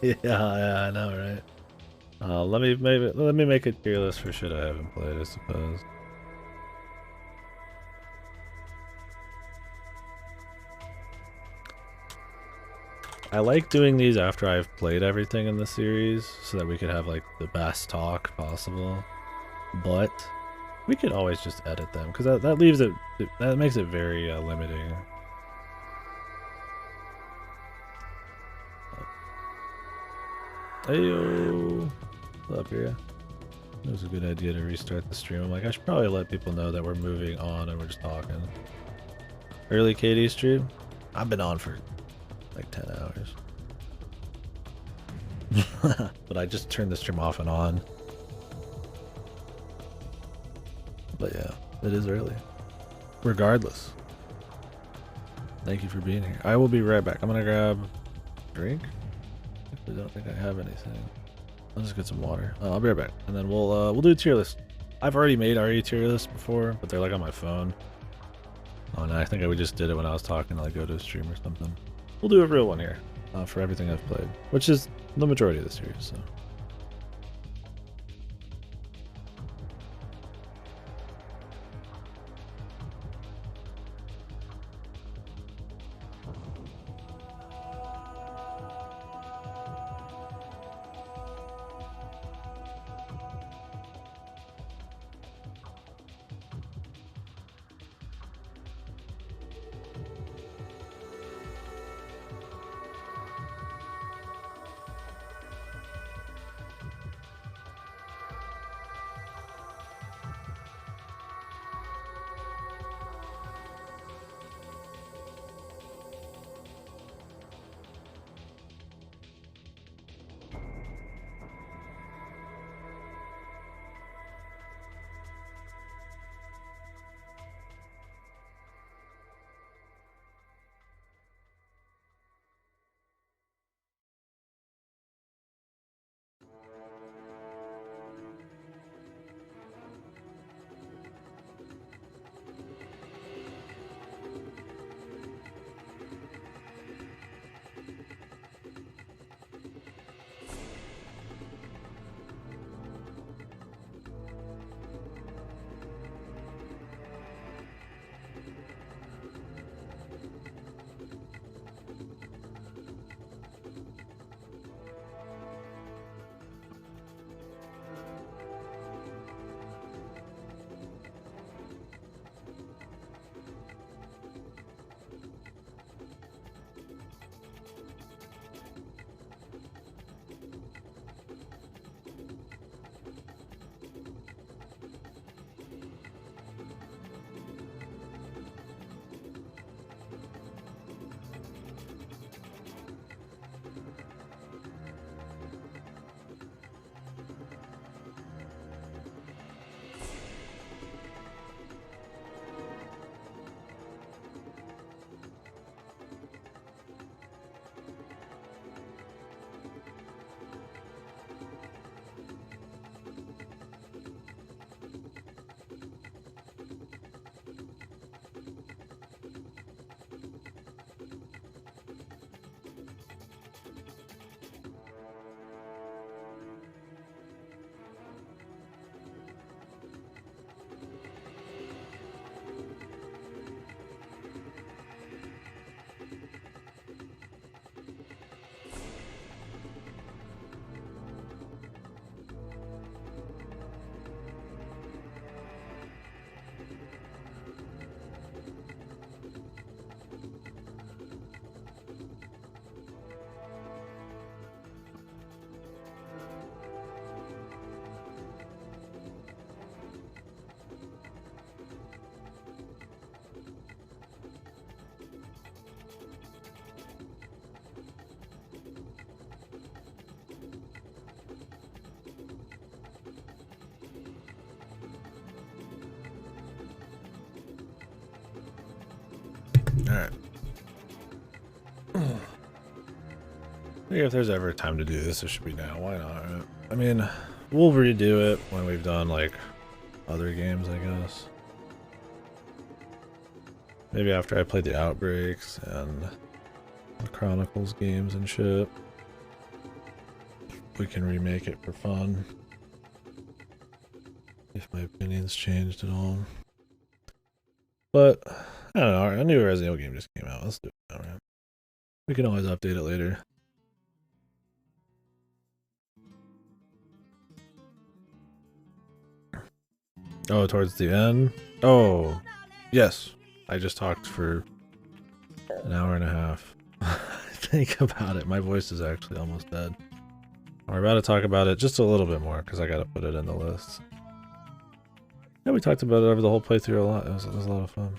Yeah, I know, right? Let me make a tier list for shit I haven't played, I suppose. I like doing these after I've played everything in the series, so that we could have like the best talk possible. But we could always just edit them because that leaves it. That makes it very limiting. Ayo, what's up here? It was a good idea to restart the stream. I'm like, I should probably let people know that we're moving on and we're just talking. Early KD stream? I've been on for like 10 hours. But I just turned the stream off and on. But yeah, it is early. Regardless. Thank you for being here. I will be right back. I'm gonna grab a drink. I don't think I have anything. I'll just get some water. I'll be right back, and then we'll do a tier list. I've already made RE tier lists before, but they're like on my phone. Oh, and I think I just did it when I was talking to like go to a stream or something. We'll do a real one here for everything I've played, which is the majority of the series. So. Alright. Maybe if there's ever time to do this, it should be now. Why not? Right? I mean, we'll redo it when we've done, like, other games, I guess. Maybe after I play the Outbreaks and the Chronicles games and shit. We can remake it for fun. If my opinions changed at all. But, I don't know, a new Resident Evil game just came out. Let's do it now, right? We can always update it later. Oh, towards the end? Oh, yes. I just talked for an hour and a half. Think about it. My voice is actually almost dead. We're about to talk about it just a little bit more because I got to put it in the list. Yeah, we talked about it over the whole playthrough a lot. It was a lot of fun.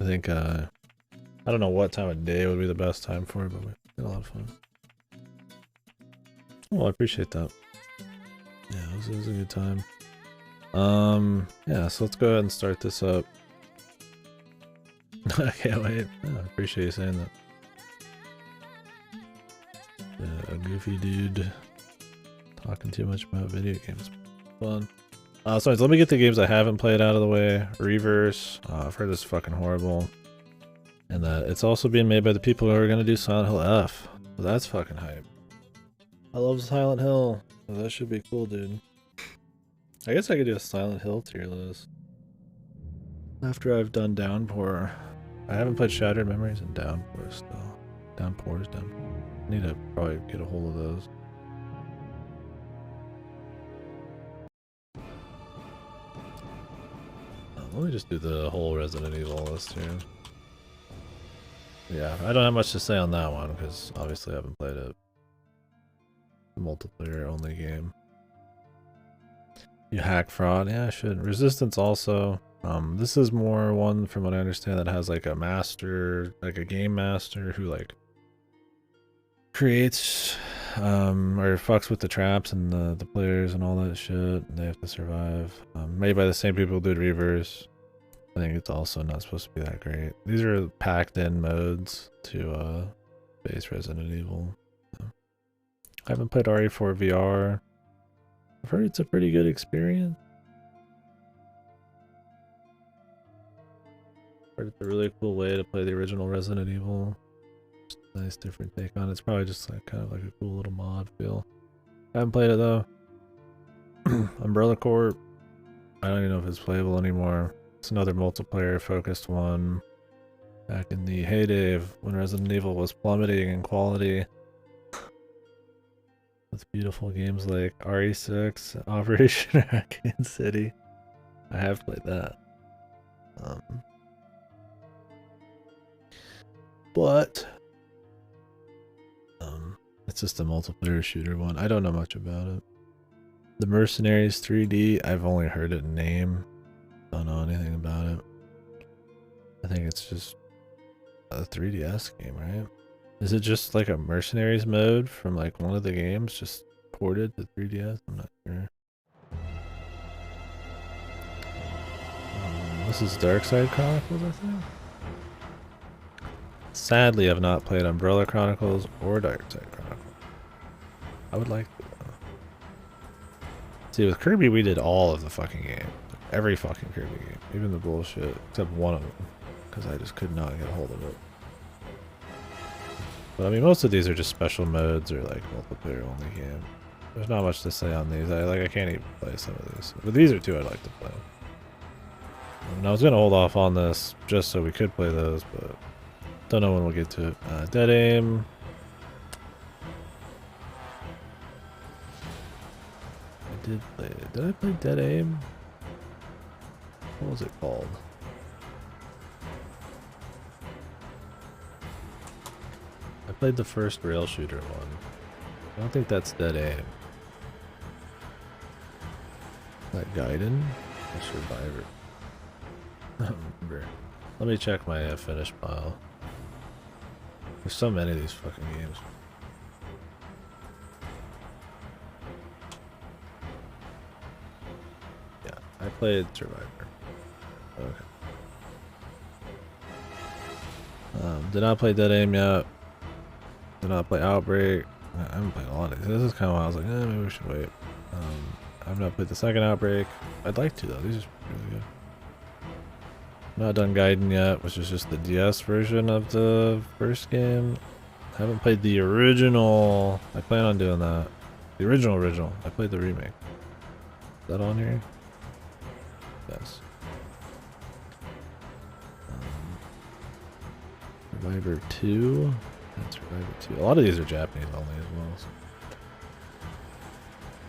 I think, I don't know what time of day would be the best time for it, but we had a lot of fun. Well, I appreciate that. Yeah, it was a good time. Yeah, so let's go ahead and start this up. I can't wait. Yeah, I appreciate you saying that. A goofy dude talking too much about video games. Fun. So let me get the games I haven't played out of the way. Reverse. I've heard it's fucking horrible. And that it's also being made by the people who are gonna do Silent Hill F. So that's fucking hype. I love Silent Hill. So that should be cool, dude. I guess I could do a Silent Hill tier list. After I've done Downpour. I haven't played Shattered Memories and Downpour still. Downpour. I need to probably get a hold of those. Let me just do the whole Resident Evil list here. Yeah, I don't have much to say on that one because obviously I haven't played it. Multiplayer only game. You hack fraud? Yeah, I should. Resistance also. This is more one from what I understand that has like a master, like a game master who like creates or fucks with the traps and the players and all that shit. And they have to survive. Made by the same people who did Reverse. I think it's also not supposed to be that great. These are packed in modes to base Resident Evil. So. I haven't played RE4 VR. I've heard it's a pretty good experience. Heard it's a really cool way to play the original Resident Evil. Just a nice different take on it. It's probably just like kind of like a cool little mod feel. I haven't played it though. Umbrella Corp. I don't even know if it's playable anymore. It's another multiplayer focused one. Back in the heyday of when Resident Evil was plummeting in quality. With beautiful games like RE6, Operation Raccoon City. I have played that. But it's just a multiplayer shooter one. I don't know much about it. The Mercenaries 3D, I've only heard it in name. Don't know anything about it. I think it's just a 3DS game, right? Is it just like a Mercenaries mode from like one of the games just ported to 3DS? I'm not sure. This is Darkside Chronicles, I think. Sadly, I've not played Umbrella Chronicles or Darkside Chronicles. I would like to. See, with Kirby, we did all of the fucking game. Every fucking Kirby game. Even the bullshit. Except one of them. Because I just could not get a hold of it. But I mean, most of these are just special modes or like multiplayer only game. There's not much to say on these. I can't even play some of these. But these are two I'd like to play. And I was gonna hold off on this just so we could play those, but don't know when we'll get to it. Dead Aim. I did play it. Did I play Dead Aim? What was it called? I played the first rail shooter one. I don't think that's Dead Aim. Is that Gaiden? Or Survivor? I don't remember. Let me check my finished pile. There's so many of these fucking games. Yeah, I played Survivor. Okay. Did not play Dead Aim yet. Did not play Outbreak. I haven't played a lot of these. This is kind of why I was like, maybe we should wait. I've not played the second Outbreak. I'd like to though. These are really good. Not done Gaiden yet, which is just the DS version of the first game. I haven't played the original. I plan on doing that. The original. I played the remake. Is that on here? Yes. Survivor 2. And Survivor 2. A lot of these are Japanese only as well. So.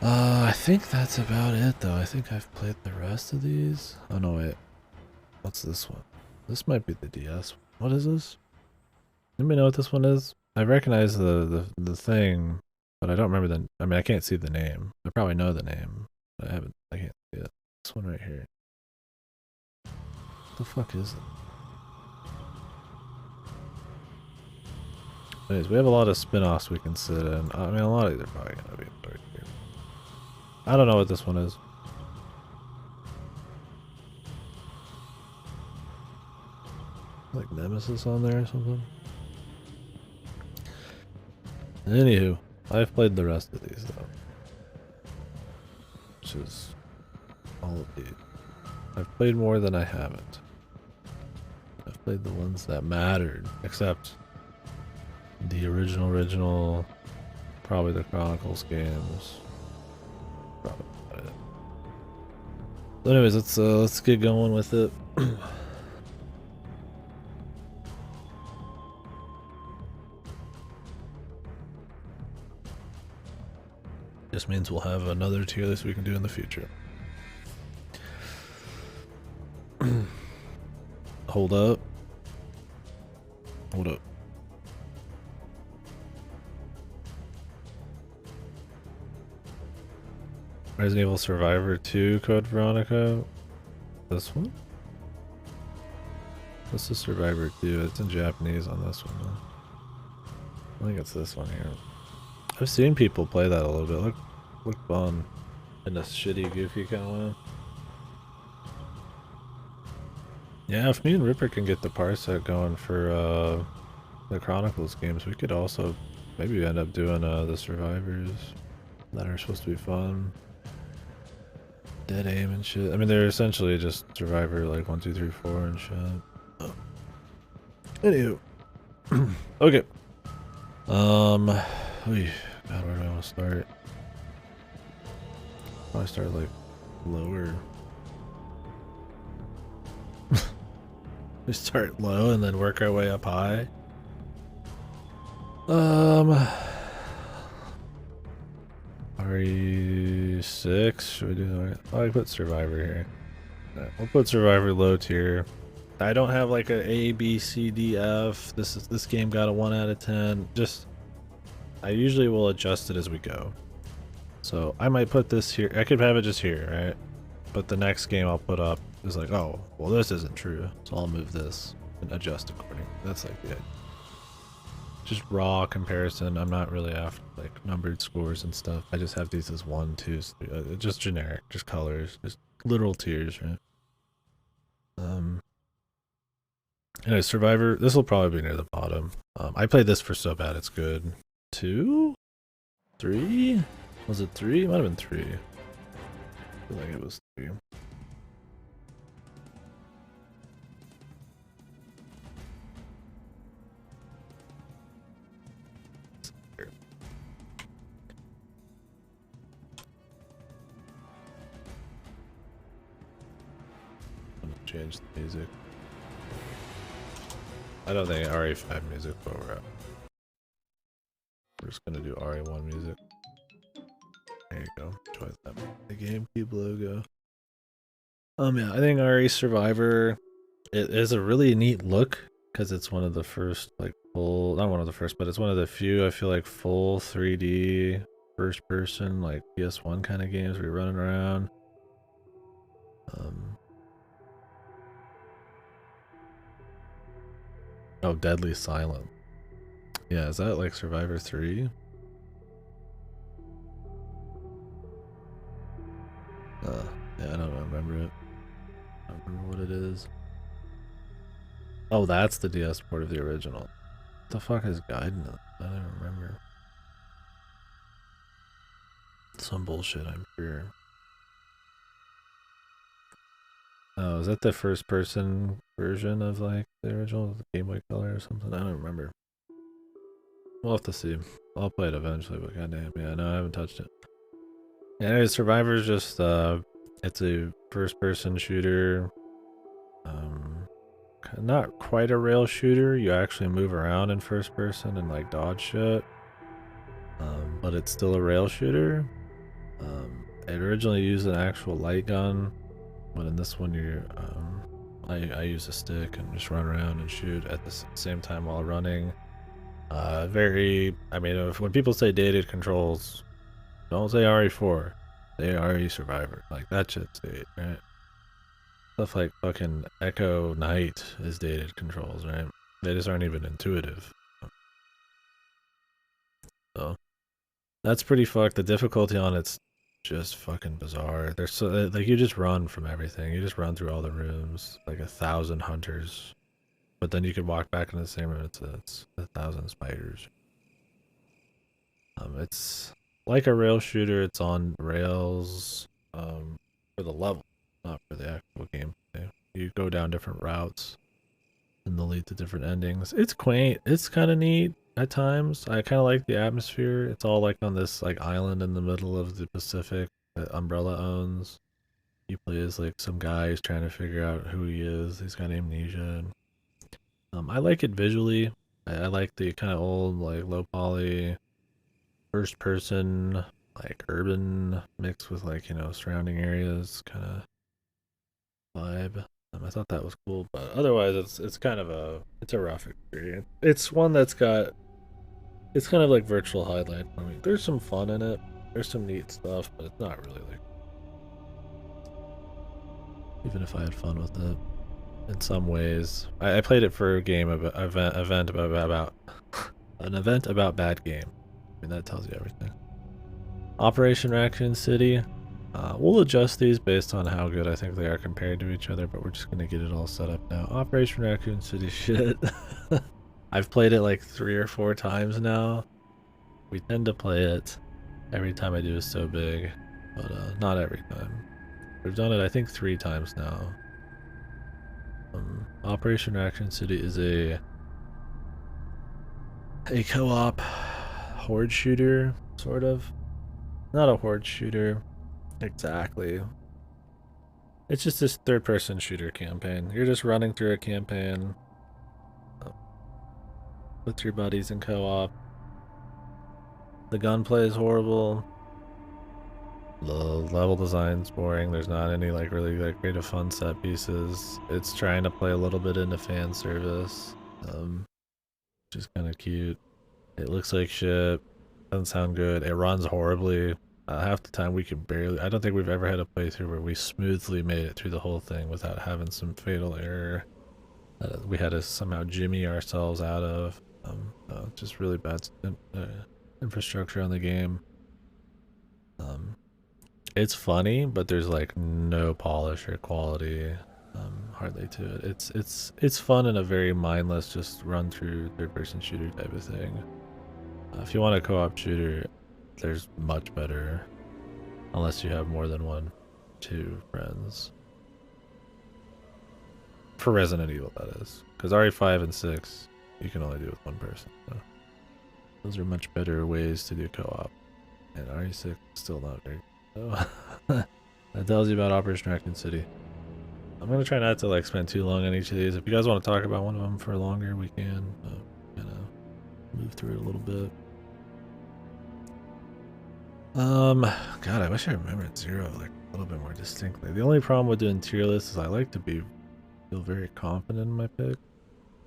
I think that's about it though. I think I've played the rest of these. Oh no, wait. What's this one? This might be the DS one. What is this? Anybody know what this one is? I recognize the thing, but I don't remember the. I mean, I can't see the name. I probably know the name, but I can't see it. This one right here. What the fuck is it? Anyways, we have a lot of spin-offs we can sit in. I mean, a lot of these are probably gonna be right here. I don't know what this one is. Like Nemesis on there or something. Anywho, I've played the rest of these though. Which is all of these. I've played more than I haven't. I've played the ones that mattered, except the original, probably the Chronicles games. Probably about it. So anyways, let's get going with it. Just means we'll have another tier list we can do in the future. Hold up. Hold up. Resident Evil Survivor 2 Code Veronica. This one? This is Survivor 2. It's in Japanese on this one though. I think it's this one here. I've seen people play that a little bit. Look fun. In a shitty, goofy kind of way. Yeah, if me and Ripper can get the parsec going for the Chronicles games, we could also maybe end up doing the Survivors that are supposed to be fun. Dead aim and shit. I mean, they're essentially just Survivor like 1, 2, 3, 4 and shit. Oh. Anywho. Okay. God, where do I want to start? Probably start like lower. We start low and then work our way up high. RE6. Should we do that? Oh, I put Survivor here. Right, we'll put Survivor low tier. I don't have like a A, B, C, D, F. This game got a 1 out of 10. Just I usually will adjust it as we go. So I might put this here. I could have it just here, right? But the next game I'll put up is like, oh, well, this isn't true. So I'll move this and adjust accordingly. That's like the idea. Just raw comparison. I'm not really after like numbered scores and stuff. I just have these as 1, 2, 3, just generic, just colors, just literal tiers, right? Anyway, Survivor. This will probably be near the bottom. I played this for so bad it's good. 2, 3. Was it 3? It might have been 3. I feel like it was 3. Change the music. I don't think RE5 music will wrap. We're just gonna do RE1 music. There you go. Enjoy that. The GameCube logo. Yeah, I think RE Survivor, it is a really neat look because it's one of the first like full, not one of the first, but it's one of the few I feel like full 3D first person like PS1 kind of games where you're running around. Oh, Deadly Silent. Yeah, is that like Survivor 3? Yeah, I don't remember it. I don't remember what it is. Oh, that's the DS port of the original. What the fuck is Gaiden? I don't remember. Some bullshit, I'm sure. Oh, is that the first person version of like the original Game Boy Color or something. I don't remember. We'll have to see. I'll play it eventually, but goddamn, yeah, no, I haven't touched it. Yeah, anyway, Survivor's just it's a first-person shooter. Not quite a rail shooter. You actually move around in first person and like dodge shit. But it's still a rail shooter. It originally used an actual light gun, but in this one I use a stick and just run around and shoot at the same time while running. I mean, when people say dated controls, don't say RE4. Say RE Survivor. Like, that shit's dated, right? Stuff like fucking Echo Knight is dated controls, right? They just aren't even intuitive. So, that's pretty fucked. The difficulty on it's just fucking bizarre. There's so, like, you just run from everything. You just run through all the rooms, like 1,000 hunters. But then you could walk back in the same room, it's 1,000 spiders. It's like a rail shooter. It's on rails for the level, not for the actual gameplay. You go down different routes, and they'll lead to different endings. It's quaint. It's kind of neat at times. I kind of like the atmosphere. It's all like on this like island in the middle of the Pacific that Umbrella owns. You play as like some guy who's trying to figure out who he is. He's got amnesia. I like it visually. I like the kind of old like low poly first person like urban mixed with like surrounding areas kind of vibe. I thought that was cool, but otherwise it's kind of it's a rough experience. It's one that's got it's kind of like virtual highlight for me. There's some fun in it. There's some neat stuff, but it's not really like, even if I had fun with it in some ways. I played it for a game about event about an event about bad game. I mean, that tells you everything. Operation Raccoon City. We'll adjust these based on how good I think they are compared to each other, but we're just gonna get it all set up now. Operation Raccoon City shit. I've played it like 3 or 4 times now. We tend to play it every time I do is so big, but not every time. We've done it I think 3 times now. Operation Raccoon City is a co-op horde shooter, sort of. Not a horde shooter. Exactly. It's just this third-person shooter campaign. You're just running through a campaign with your buddies in co-op. The gunplay is horrible. The level design's boring. There's not any like really like creative fun set pieces. It's trying to play a little bit into fan service, which is kind of cute. It looks like shit. Doesn't sound good. It runs horribly. Half the time we could barely. I don't think we've ever had a playthrough where we smoothly made it through the whole thing without having some fatal error that we had to somehow jimmy ourselves out of. Just really bad infrastructure on the game. It's funny, but there's like no polish or quality, hardly to it. It's fun in a very mindless, just run through third-person shooter type of thing. If you want a co-op shooter, there's much better, unless you have more than 2 friends. For Resident Evil, that is, because RE5 and 6 you can only do with 1 person. So those are much better ways to do co-op, and RE6 is still not very good. So that tells you about Operation Raccoon City. I'm gonna try not to like spend too long on each of these. If you guys want to talk about one of them for longer, we can kind of move through it a little bit. God, I wish I remembered 0 like a little bit more distinctly. The only problem with doing tier lists is I like to feel very confident in my pick,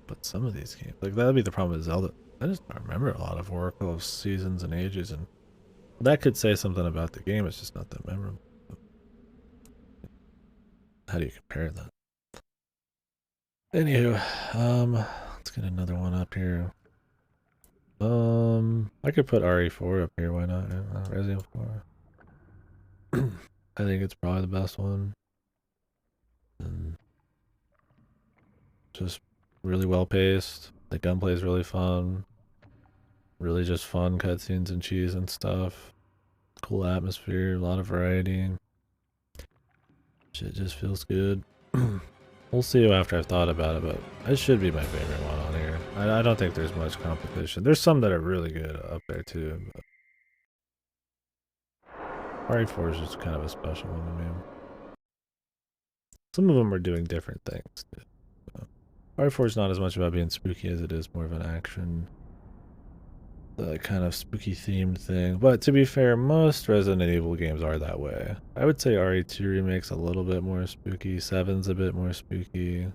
but some of these games, like that'd be the problem with Zelda. I just don't remember a lot of Oracle of Seasons and Ages, and that could say something about the game. It's just not that memorable. How do you compare that? Anywho, let's get another one up here. I could put RE4 up here. Why not? Resident 4. I think it's probably the best one. And just really well paced. The gunplay is really fun. Really just fun cutscenes and cheese and stuff. Cool atmosphere, a lot of variety. Shit just feels good. We'll see after I've thought about it, but it should be my favorite one on here. I don't think there's much competition. There's some that are really good up there too, but RE4 is just kind of a special one to me. Some of them are doing different things. So, RE4 is not as much about being spooky as it is more of an action, the kind of spooky themed thing. But to be fair, most Resident Evil games are that way. I would say RE2 Remake's a little bit more spooky, 7's a bit more spooky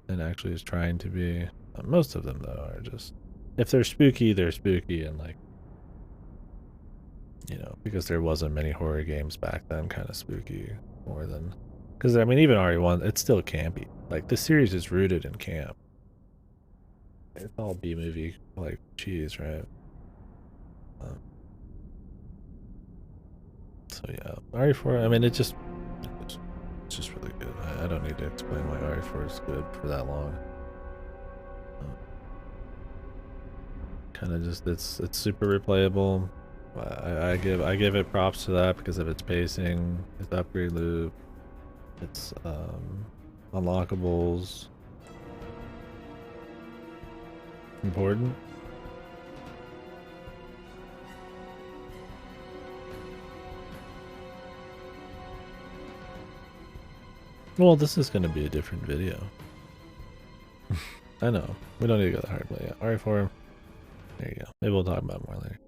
than actually is trying to be. Most of them though are just, if they're spooky and like, you know, because there wasn't many horror games back then, kind of spooky more than, because I mean even RE1 it's still campy. Like the series is rooted in camp. It's all B movie like cheese, right? So yeah, RE4. I mean it's just really good. I don't need to explain why RE4 is good for that long. Kind of just it's super replayable. I give it props to that because of its pacing, its upgrade loop, its unlockables. Important. Well, this is going to be a different video. I know. We don't need to go that hard, but yeah. RE4. There you go. Maybe we'll talk about it more later.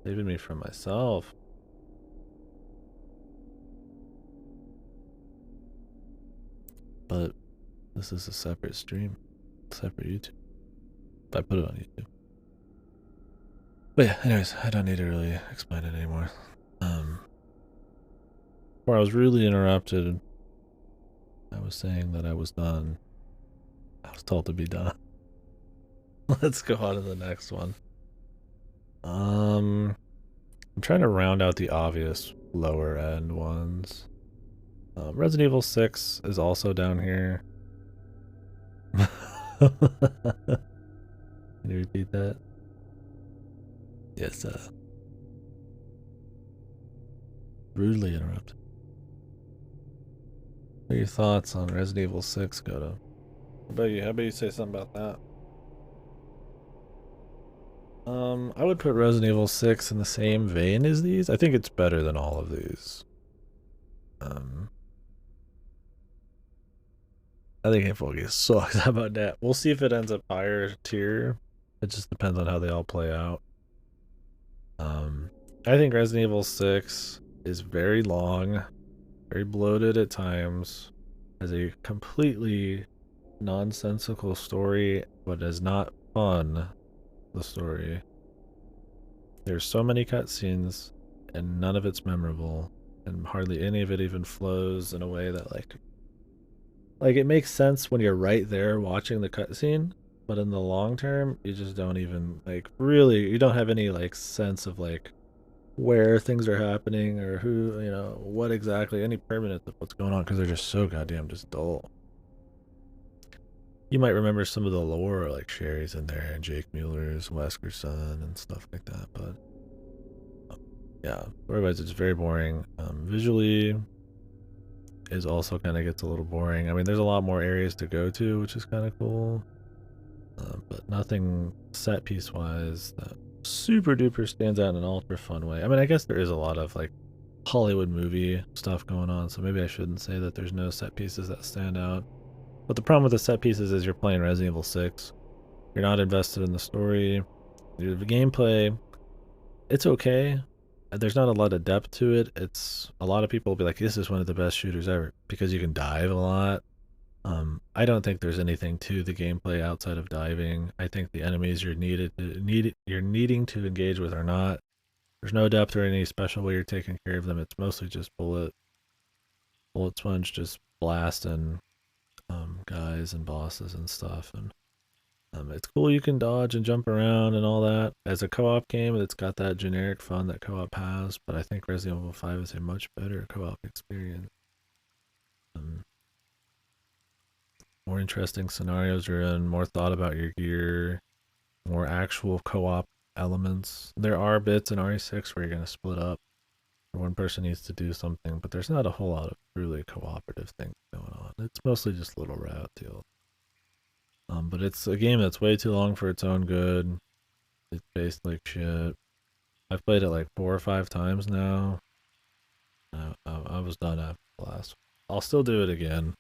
Saving me from myself. But this is a separate stream, separate YouTube. If I put it on YouTube. But yeah, anyways, I don't need to really explain it anymore. Before I was really interrupted, I was saying that I was done. I was told to be done. Let's go on to the next one. I'm trying to round out the obvious lower end ones. Resident Evil 6 is also down here. Can you repeat that? Yes, rudely interrupted. What are your thoughts on Resident Evil 6, Goto? How about you? How about you say something about that? I would put Resident Evil 6 in the same vein as these. I think it's better than all of these. I think Hateful Gears sucks. How about that? We'll see if it ends up higher tier. It just depends on how they all play out. I think Resident Evil 6 is very long, very bloated at times, has a completely nonsensical story, but is not fun. The story. There's so many cutscenes, and none of it's memorable, and hardly any of it even flows in a way that like it makes sense when you're right there watching the cutscene, but in the long term, you just don't even like really. You don't have any like sense of like where things are happening or who, you know, what exactly, any permanence of what's going on because they're just so goddamn just dull. You might remember some of the lore, like Sherry's in there and Jake Mueller's Wesker's son and stuff like that, but yeah, otherwise it's very boring. Visually is also kind of gets a little boring. I mean, there's a lot more areas to go to, which is kind of cool, but nothing set piece wise that super duper stands out in an ultra fun way. I mean, I guess there is a lot of like Hollywood movie stuff going on, so maybe I shouldn't say that there's no set pieces that stand out. But the problem with the set pieces is you're playing Resident Evil 6. You're not invested in the story. The gameplay, it's okay. There's not a lot of depth to it. It's a lot of people will be like, this is one of the best shooters ever because you can dive a lot. I don't think there's anything to the gameplay outside of diving. I think the enemies you're needing to engage with are not. There's no depth or any special way you're taking care of them. It's mostly just bullet sponge, just blasting guys and bosses and stuff. And it's cool you can dodge and jump around and all that. As a co-op game, it's got that generic fun that co-op has, but I think Resident Evil 5 is a much better co-op experience. more interesting scenarios you're in, more thought about your gear, more actual co-op elements. There are bits in RE6 where you're going to split up. One person needs to do something, but there's not a whole lot of truly cooperative things going on. It's mostly just little route deals. But it's a game that's way too long for its own good. It's based like shit. I've played it like 4 or 5 times now. I was done after the last one. I'll still do it again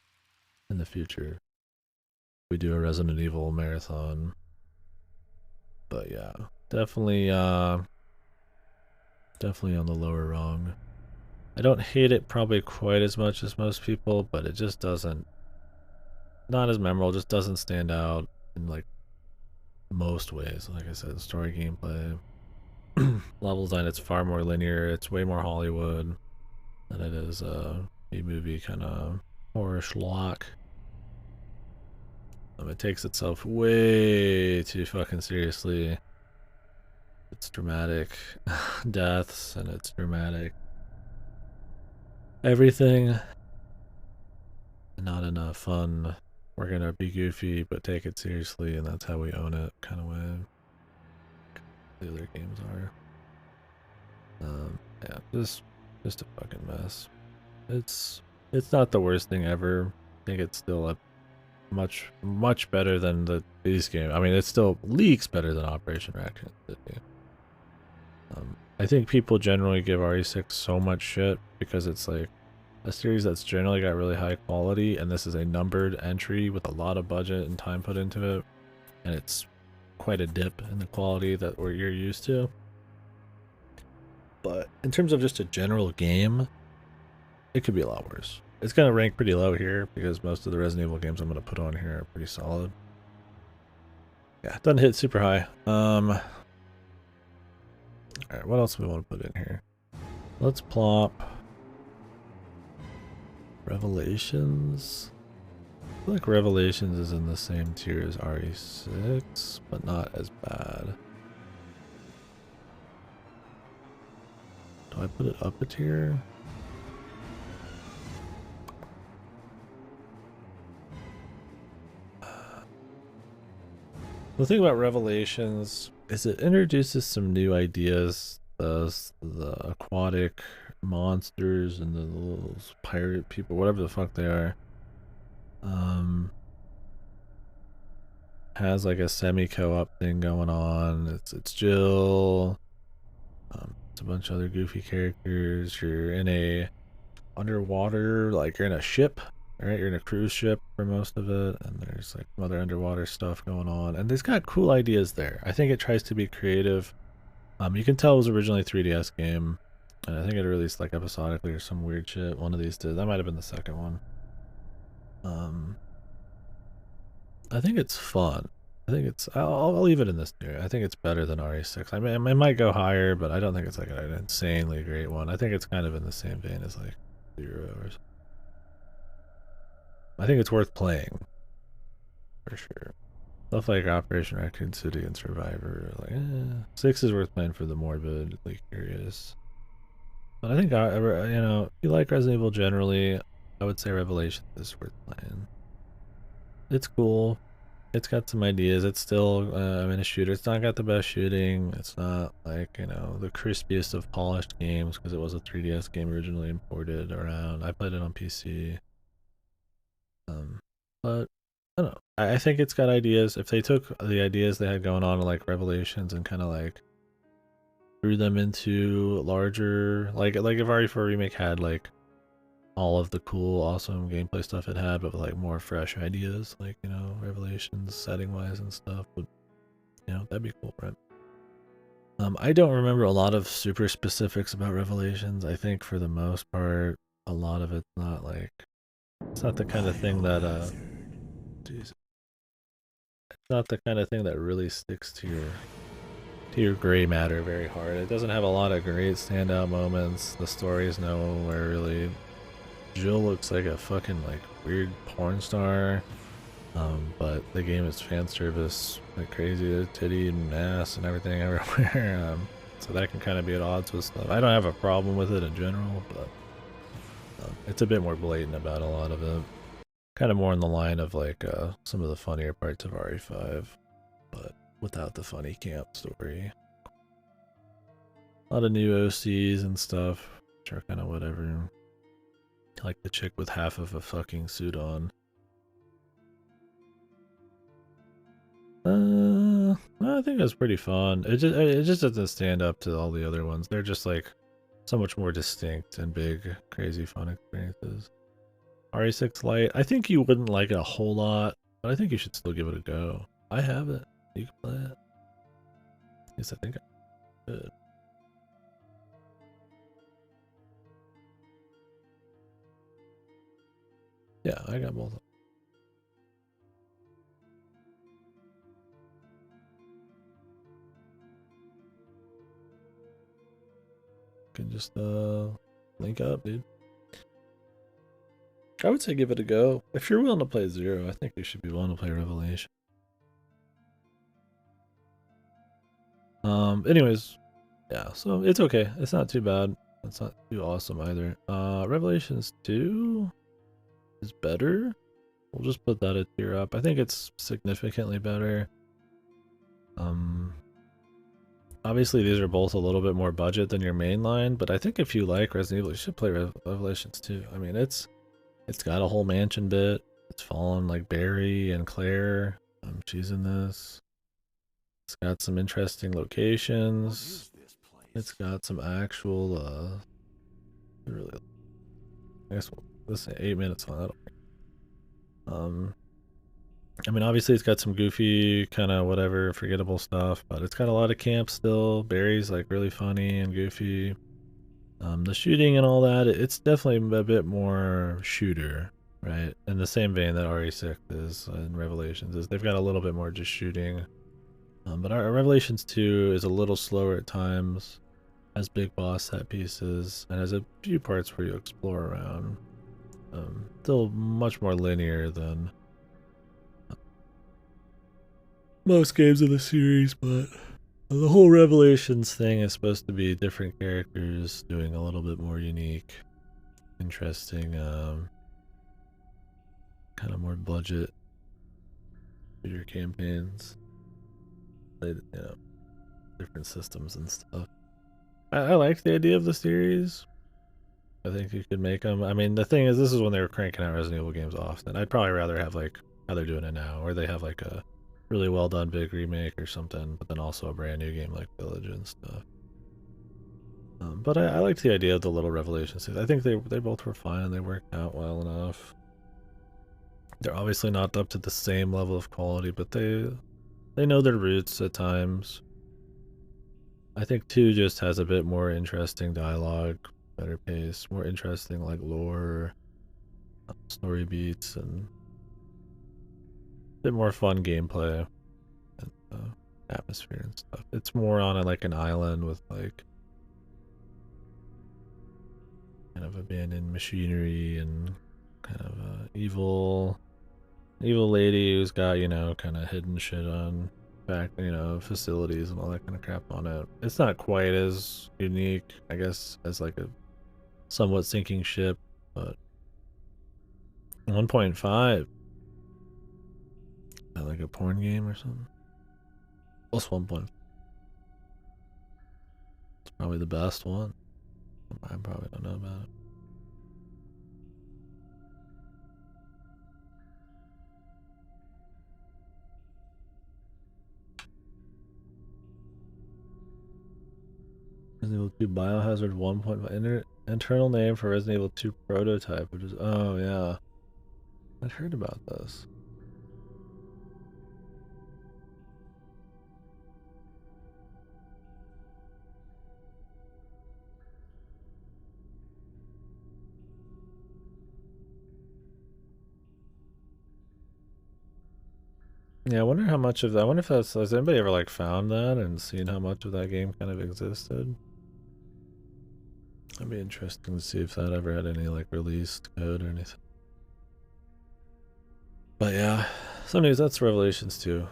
in the future. We do a Resident Evil marathon. But yeah, definitely definitely on the lower rung. I don't hate it probably quite as much as most people, but it just doesn't, not as memorable, just doesn't stand out in like most ways. Like I said, story, gameplay, level design, it's far more linear. It's way more Hollywood than it is a B-movie kind of horror schlock. It takes itself way too fucking seriously. It's dramatic deaths and it's dramatic everything. Not enough fun. We're gonna be goofy but take it seriously, and that's how we own it, kind of way the other games are. Yeah, just a fucking mess. It's not the worst thing ever. I think it's still a much better than these games. I mean, it still leaks better than Operation Raccoon City. I think people generally give RE6 so much shit because it's like a series that's generally got really high quality, and this is a numbered entry with a lot of budget and time put into it, and it's quite a dip in the quality that you're used to. But in terms of just a general game, it could be a lot worse. It's going to rank pretty low here because most of the Resident Evil games I'm going to put on here are pretty solid. Yeah, it doesn't hit super high. Alright, what else do we want to put in here? Let's plop Revelations. I feel like Revelations is in the same tier as RE6, but not as bad. Do I put it up a tier? The thing about Revelations is it introduces some new ideas. The aquatic monsters and the little pirate people, whatever the fuck they are, has like a semi co-op thing going on. It's Jill. It's a bunch of other goofy characters. You're in a underwater, like you're in a ship, right? You're in a cruise ship for most of it, and there's like some other underwater stuff going on, and there's got cool ideas there. I think it tries to be creative. You can tell it was originally a 3DS game, and I think it released like episodically or some weird shit. One of these did. That might have been the second one. I think it's fun. I think it's. I'll leave it in this tier. I think it's better than RE6. I mean, it might go higher, but I don't think it's like an insanely great one. I think it's kind of in the same vein as like 0 or something. I think it's worth playing for sure. Stuff like Operation Raccoon City and Survivor, like 6 is worth playing for the morbidly curious. But I think you know, if you like Resident Evil generally, I would say Revelations is worth playing. It's cool. It's got some ideas. It's still I mean, a shooter. It's not got the best shooting. It's not like, you know, the crispiest of polished games because it was a 3DS game originally imported around. I played it on PC. But I don't know. I think it's got ideas. If they took the ideas they had going on like Revelations and kind of like threw them into larger, like if RE4 Remake had like all of the cool, awesome gameplay stuff it had, but with like more fresh ideas, like, you know, Revelations setting wise and stuff, would, you know, that'd be cool, right? I don't remember a lot of super specifics about Revelations. I think for the most part, a lot of it's not like, it's not the kind of thing that it's not the kind of thing that really sticks to your gray matter very hard. It doesn't have a lot of great standout moments. The story's nowhere really. Jill looks like a fucking like weird porn star, but the game is fan service like crazy, titty and ass and everything everywhere. So that can kind of be at odds with stuff. I don't have a problem with it in general, but it's a bit more blatant about a lot of it. Kind of more in the line of like some of the funnier parts of RE5, but without the funny camp story. A lot of new OCs and stuff, which are kind of whatever. Like the chick with half of a fucking suit on. I think it's pretty fun. It just doesn't stand up to all the other ones. They're just like so much more distinct and big, crazy fun experiences. RE6 Lite, I think you wouldn't like it a whole lot, but I think you should still give it a go. I have it. You can play it. At least I think I could. Yeah, I got both. Can just link up, dude. I would say give it a go. If you're willing to play Zero, I think you should be willing to play Revelation. Anyways, yeah, so it's okay. It's not too bad. It's not too awesome either. Revelations 2 is better. We'll just put that a tier up. I think it's significantly better. Obviously these are both a little bit more budget than your main line, but I think if you like Resident Evil, you should play Revelations 2. I mean, it's got a whole mansion bit. It's following like Barry and Claire. She's in this. It's got some interesting locations. It's got some actual really, I guess this 8 minutes on that. I mean, obviously it's got some goofy kind of whatever forgettable stuff, but it's got a lot of camp still. Barry's like really funny and goofy. The shooting and all that, it's definitely a bit more shooter, right? In the same vein that RE6 is in Revelations is. They've got a little bit more just shooting. But our Revelations 2 is a little slower at times, has big boss set pieces, and has a few parts where you explore around. Still much more linear than most games of the series, but the whole Revelations thing is supposed to be different characters doing a little bit more unique, interesting, kind of more budget shooter campaigns. You know, different systems and stuff. I like the idea of the series. I think you could make them. I mean, the thing is, this is when they were cranking out Resident Evil games often. I'd probably rather have like how they're doing it now, or they have like a really well done big remake or something, but then also a brand new game like Village and stuff. But I liked the idea of the little Revelations. I think they both were fine and they worked out well enough. They're obviously not up to the same level of quality, but they know their roots at times. I think 2 just has a bit more interesting dialogue, better pace, more interesting like lore, story beats, and a bit more fun gameplay and atmosphere and stuff. It's more on like an island with like kind of abandoned machinery and kind of evil lady who's got, you know, kind of hidden shit on back, you know, facilities and all that kind of crap on it. It's not quite as unique, I guess, as like a somewhat sinking ship, but 1.5. Is that like a porn game or something? Plus 1. It's probably the best one. I probably don't know about it. Resident Evil 2 Biohazard 1.5 internal name for Resident Evil 2 prototype, which is, oh yeah, I'd heard about this. Yeah, I wonder how much of that. I wonder if that's. Has anybody ever like found that and seen how much of that game kind of existed? That'd be interesting to see if that ever had any like released code or anything. But yeah, so anyways, that's Revelations 2.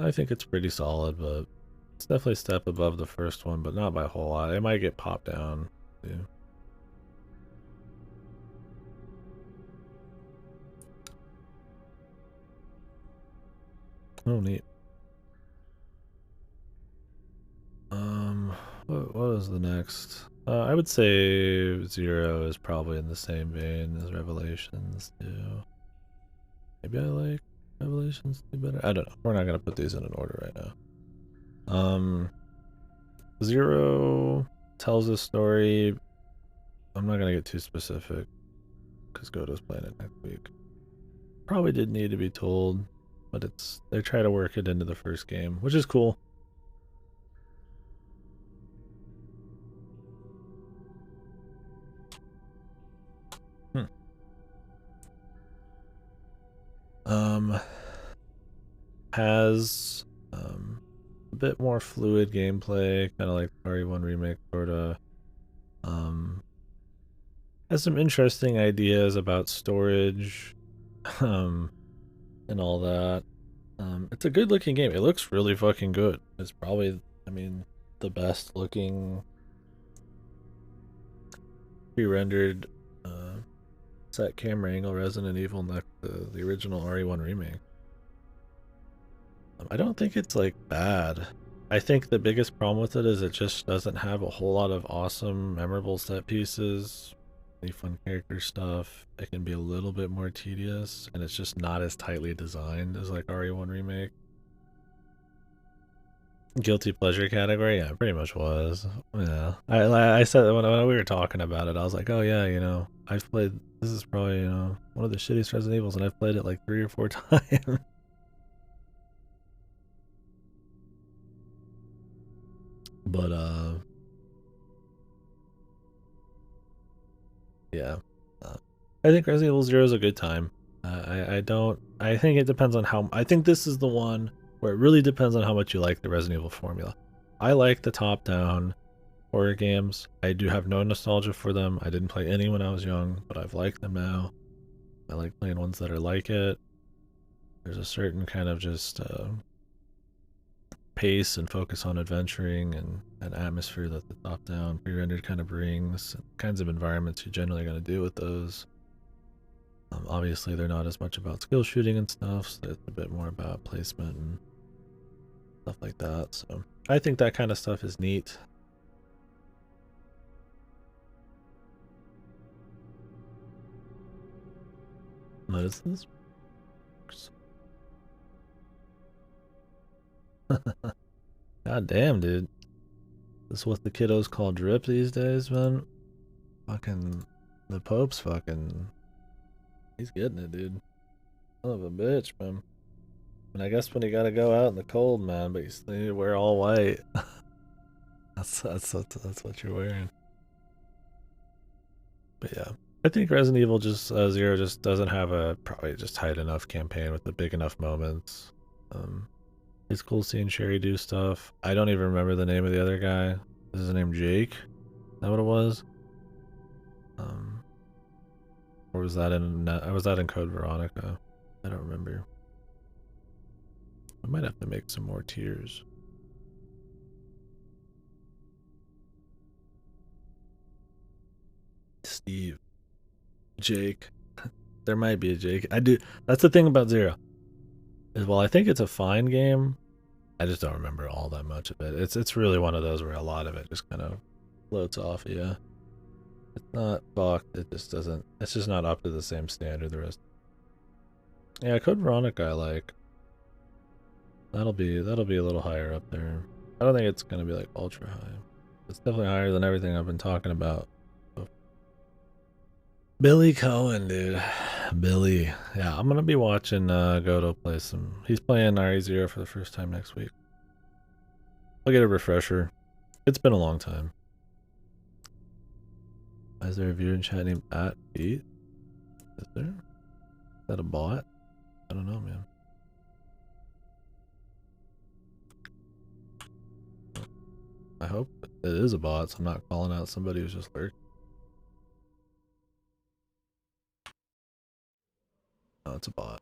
I think it's pretty solid, but it's definitely a step above the first one, but not by a whole lot. It might get popped down too. Oh, neat. What is the next? I would say Zero is probably in the same vein as Revelations too. Maybe I like Revelations 2 better. I don't know. We're not gonna put these in an order right now. Zero tells a story. I'm not gonna get too specific because Goto's playing it next week. Probably did need to be told, but they try to work it into the first game, which is cool. Has a bit more fluid gameplay, kind of like RE1 Remake, sorta. Has some interesting ideas about storage, and all that. It's a good looking game. It looks really fucking good. It's probably, I mean, the best looking pre-rendered set camera angle Resident Evil next to the original RE1 Remake. I don't think it's like bad. I think the biggest problem with it is it just doesn't have a whole lot of awesome, memorable set pieces, any fun character stuff. It can be a little bit more tedious, and it's just not as tightly designed as like RE1 Remake. Guilty pleasure category? Yeah, it pretty much was. Yeah. I said when we were talking about it, I was like, oh yeah, I've played, this is probably, one of the shittiest Resident Evils, and I've played it like 3 or 4 times. But yeah, I think Resident Evil 0 is a good time. I think it depends on how. I think this is the one where it really depends on how much you like the Resident Evil formula. I like the top-down horror games. I do have no nostalgia for them. I didn't play any when I was young, but I've liked them now. I like playing ones that are like it. There's a certain kind of just pace and focus on adventuring and an atmosphere that the top-down pre-rendered kind of brings, kinds of environments you're generally going to do with those. Obviously, they're not as much about skill shooting and stuff, so it's a bit more about placement and stuff like that. So I think that kind of stuff is neat. What is this? God damn, dude. This is what the kiddos call drip these days, man. Fucking, the Pope's fucking, he's getting it, dude. Son of a bitch, man. And I guess when you gotta go out in the cold, man, but you still need to wear all white. that's what you're wearing. But yeah, I think Resident Evil just 0 just doesn't have a probably just tight enough campaign with the big enough moments. It's cool seeing Sherry do stuff. I don't even remember the name of the other guy. Is his name Jake? Is that what it was? Or was that in Code Veronica? I don't remember. I might have to make some more tiers. Steve. Jake. There might be a Jake. I do. That's the thing about 0. Is well, I think it's a fine game. I just don't remember all that much of it. It's really one of those where a lot of it just kind of floats off. Yeah. It's not fucked. It just doesn't. It's just not up to the same standard the rest. Yeah, Code Veronica I like. That'll be a little higher up there. I don't think it's gonna be like ultra high. It's definitely higher than everything I've been talking about. Billy Cohen, dude. Billy. Yeah, I'm gonna be watching Goto play some. He's playing RE0 for the first time next week. I'll get a refresher. It's been a long time. Is there a viewer in chat named @Beat? Is there? Is that a bot? I don't know, man. I hope it is a bot, so I'm not calling out somebody who's just lurking. No, it's a bot.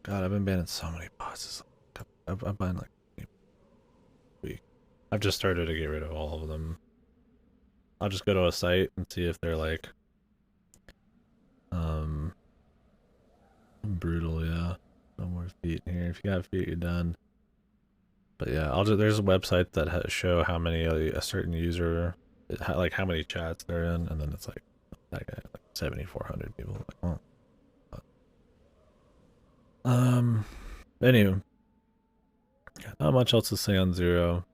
God, I've been banning so many bots. I've banned like a week. I've just started to get rid of all of them. I'll just go to a site and see if they're like brutal. Yeah, no more feet here. If you got feet, you're done. But yeah, there's a website that show how many a certain user, like how many chats they're in, and then it's like that guy like 7,400 people. Like, anyway, not much else to say on Zero.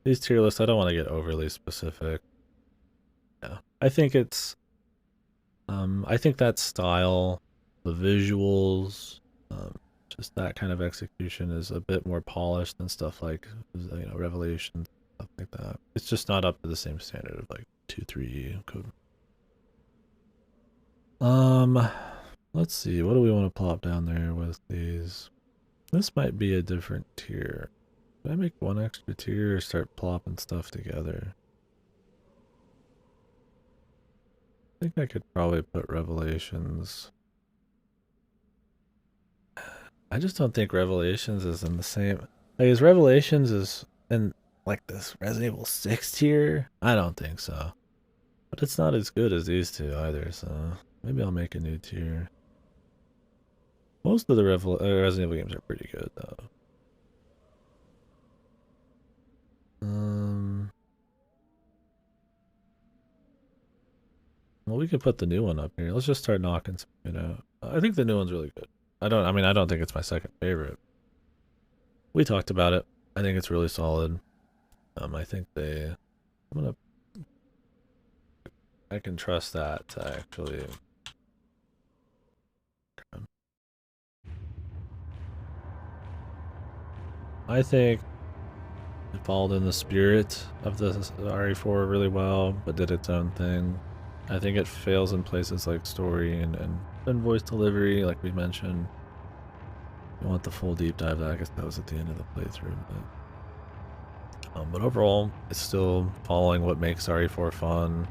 These tier lists, I don't want to get overly specific. Yeah, I think that style, the visuals, just that kind of execution is a bit more polished than stuff like, Revelation, stuff like that. It's just not up to the same standard of like 2-3 code. Let's see. What do we want to plop down there with these? This might be a different tier. Should I make one extra tier or start plopping stuff together? I think I could probably put Revelations. I just don't think Revelations is in the same. Like, is Revelations is in like this Resident Evil 6 tier? I don't think so. But it's not as good as these two either, so maybe I'll make a new tier. Most of the Resident Evil games are pretty good though. Well, we could put the new one up here. Let's just start knocking some, I think the new one's really good. I don't think it's my second favorite. We talked about it. I think it's really solid. I can trust that to actually. I think it followed in the spirit of the RE4 really well, but did its own thing. I think it fails in places like story and voice delivery, like we mentioned. You want the full deep dive, I guess that was at the end of the playthrough. But overall, it's still following what makes RE4 fun.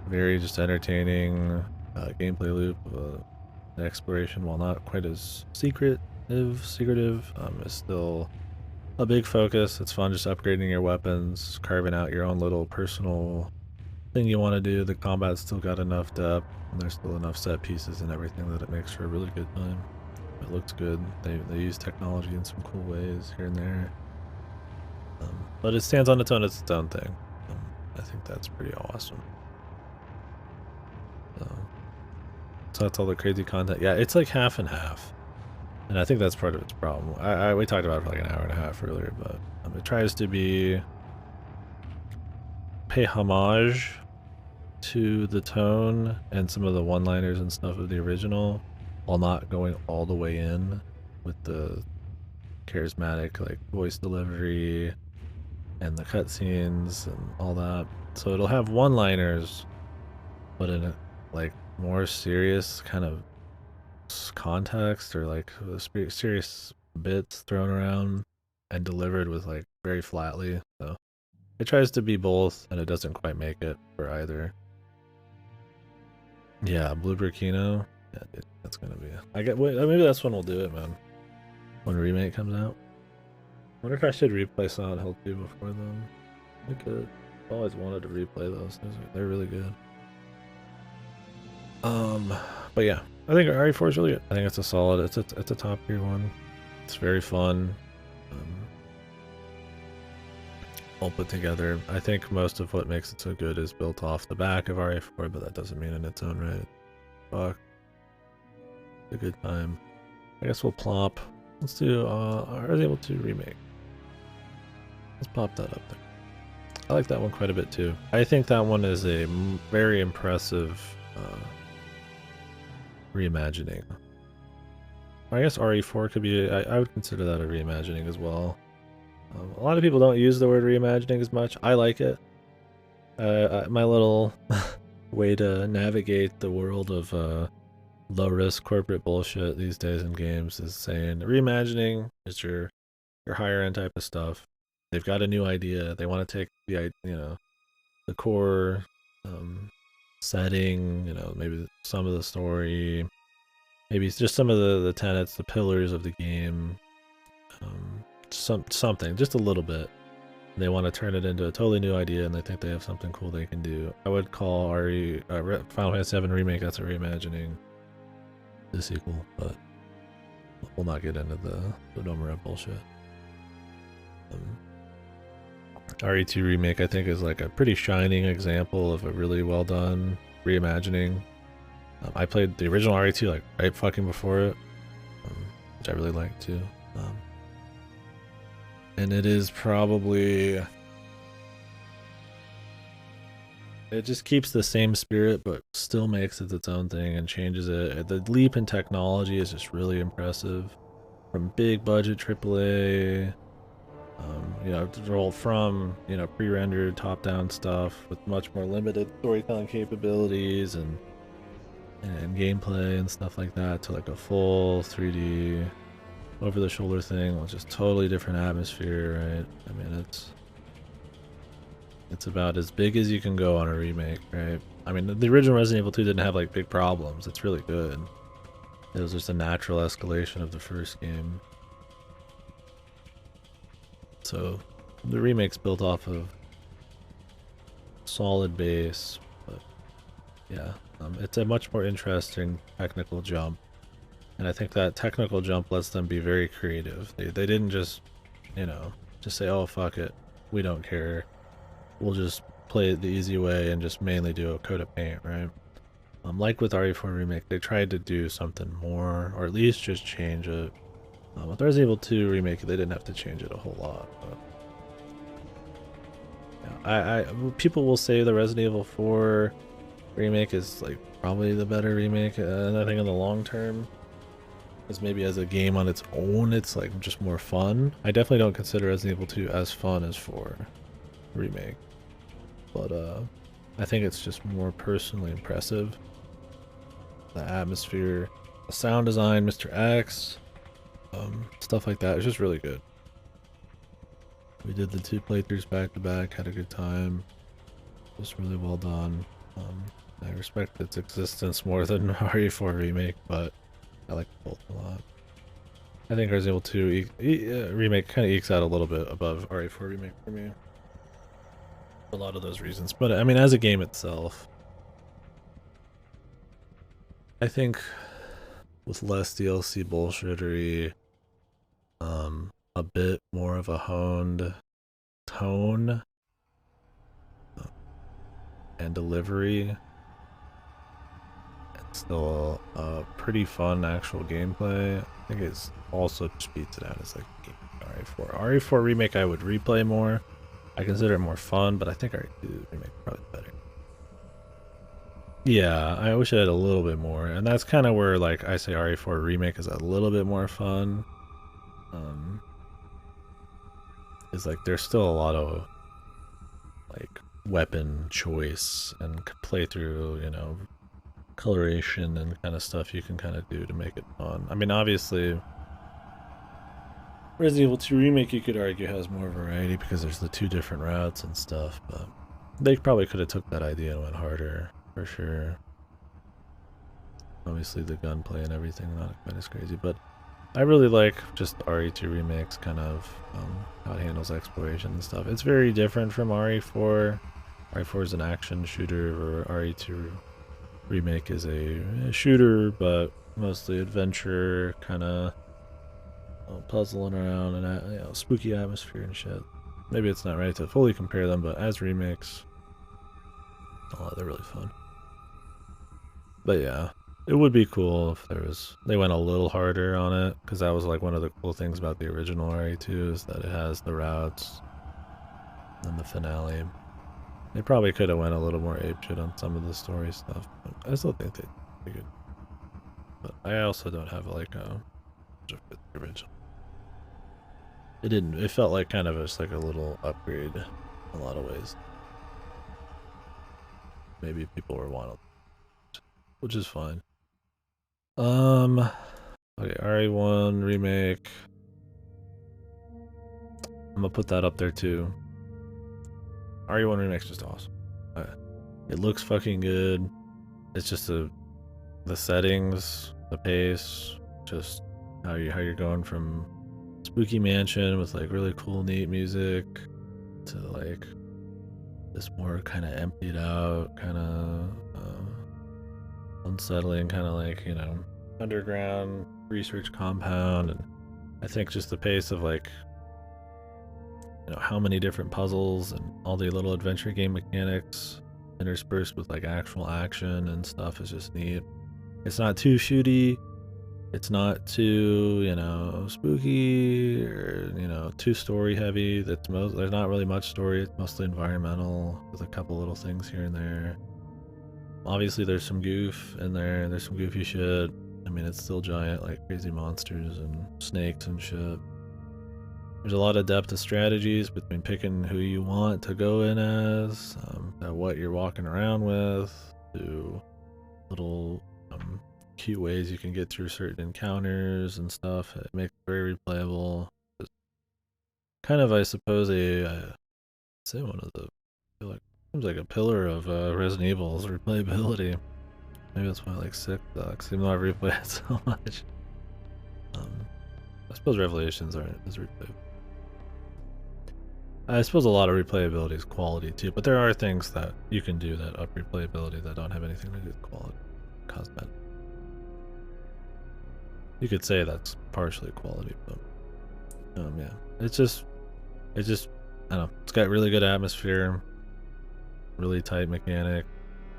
Very just entertaining gameplay loop. The exploration, while not quite as secretive, is still a big focus. It's fun just upgrading your weapons, carving out your own little personal thing you want to do. The combat's still got enough depth, and there's still enough set pieces and everything that it makes for a really good time. It looks good. They use technology in some cool ways here and there. But it stands on its own as its own thing. I think that's pretty awesome. So that's all the crazy content. Yeah, it's like half and half. And I think that's part of its problem. We talked about it for like an hour and a half earlier, but it tries to pay homage to the tone and some of the one-liners and stuff of the original, while not going all the way in with the charismatic like voice delivery and the cutscenes and all that. So it'll have one-liners, but in a like more serious kind of context, or like serious bits thrown around and delivered with like very flatly. So it tries to be both, and it doesn't quite make it for either. Yeah, Blue Burkino. Yeah, dude, that's gonna be. Maybe that's when we'll do it, man. When Remake comes out. Wonder if I should replay Silent Hill 2 before then. I could. I've always wanted to replay those. They're really good. But yeah, I think RE4 is really good. I think it's a solid. It's a top tier one. It's very fun. All put together. I think most of what makes it so good is built off the back of RE4, but that doesn't mean in its own right. Fuck. It's a good time. I guess we'll plop. Let's do Resident Evil 2 Remake. Let's pop that up there. I like that one quite a bit too. I think that one is a very impressive reimagining. I guess RE4 could be, I would consider that a reimagining as well. A lot of people don't use the word reimagining as much. I like it. My little way to navigate the world of low-risk corporate bullshit these days in games is saying reimagining is your higher-end type of stuff. They've got a new idea. They want to take the core setting, maybe some of the story, maybe just some of the tenets, the pillars of the game, something, just a little bit, They want to turn it into a totally new idea, and they think they have something cool they can do. I would call Final Fantasy VII Remake, that's a reimagining the sequel, but we'll not get into the Nomura bullshit. RE2 Remake, I think, is like a pretty shining example of a really well done reimagining. I played the original RE2 like right fucking before it, which I really liked too. And it is probably... It just keeps the same spirit, but still makes it its own thing and changes it. The leap in technology is just really impressive. From big budget AAA, you know, to roll from, you know, pre-rendered top-down stuff with much more limited storytelling capabilities and gameplay and stuff like that, to like a full 3D over-the-shoulder thing with just totally different atmosphere, right? I mean, it's about as big as you can go on a remake, right? I mean, the original Resident Evil 2 didn't have like big problems. It's really good. It was just a natural escalation of the first game. So the remake's built off of solid base, but yeah, it's a much more interesting technical jump. And I think that technical jump lets them be very creative. They didn't just, you know, just say, oh, fuck it, we don't care. We'll just play it the easy way and just mainly do a coat of paint, right? Like with RE4 Remake, they tried to do something more, or at least just change it. With Resident Evil 2 Remake, they didn't have to change it a whole lot. But yeah, people will say the Resident Evil 4 Remake is like probably the better remake, and I think in the long term, is maybe as a game on its own, it's like just more fun. I definitely don't consider Resident Evil 2 as fun as 4 Remake, but I think it's just more personally impressive. The atmosphere, the sound design, Mr. X, stuff like that. It's just really good. We did the 2 playthroughs back to back, had a good time. Just really well done. I respect its existence more than RE4 Remake, but I like both a lot. I think Resident Evil 2 Remake kind of ekes out a little bit above RE4 Remake for me. For a lot of those reasons. But I mean, as a game itself, I think with less DLC bullshittery, a bit more of a honed tone and delivery, and still a pretty fun actual gameplay, I think it's also just beats it out as like RE4. RE4 Remake I would replay more. I consider it more fun, but I think RE2 Remake is probably better. Yeah, I wish it had a little bit more, and that's kind of where like I say RE4 Remake is a little bit more fun. Is like there's still a lot of like weapon choice and playthrough, you know, coloration and kind of stuff you can kind of do to make it fun. I mean, obviously, Resident Evil 2 Remake you could argue has more variety because there's the 2 different routes and stuff, but they probably could have took that idea and went harder, for sure. Obviously the gunplay and everything not quite as crazy, but I really like just RE2 Remake's kind of how it handles exploration and stuff. It's very different from RE4. RE4 is an action shooter, or RE2 Remake is a shooter, but mostly adventure, kind of puzzling around and you know, spooky atmosphere and shit. Maybe it's not right to fully compare them, but as remakes, oh, they're really fun. But yeah, it would be cool if they went a little harder on it, because that was like one of the cool things about the original RE2 is that it has the routes and the finale. They probably could have went a little more apeshit on some of the story stuff, but I still think they'd be good. But I also don't have like a the original. It felt like kind of just like a little upgrade in a lot of ways. Maybe people were wanting, which is fine. Okay, RE1 Remake. I'm gonna put that up there too. RE1 Remake's just awesome. It looks fucking good. It's just the settings, the pace, just how you're going from spooky mansion with like really cool, neat music to like this more kind of emptied out, kind of unsettling, kind of like, you know, underground research compound. And I think just the pace of like, you know, how many different puzzles and all the little adventure game mechanics interspersed with like actual action and stuff is just neat. It's not too shooty. It's not too, you know, spooky or, you know, too story heavy. There's not really much story. It's mostly environmental with a couple little things here and there. Obviously there's some goof in there. There's some goofy shit. I mean, it's still giant, like crazy monsters and snakes and shit. There's a lot of depth of strategies between picking who you want to go in as, what you're walking around with, to little cute ways you can get through certain encounters and stuff. It makes it very replayable. It's kind of, I suppose, I'd say one of the, I feel like, seems like a pillar of Resident Evil's replayability. Maybe that's why I like 6 sucks, even though I've replayed it so much. I suppose Revelations aren't as replayable. I suppose a lot of replayability is quality too, but there are things that you can do that up replayability that don't have anything to do with quality. Cosmetic. You could say that's partially quality, but yeah, it's just, I don't know, it's got really good atmosphere, really tight mechanic,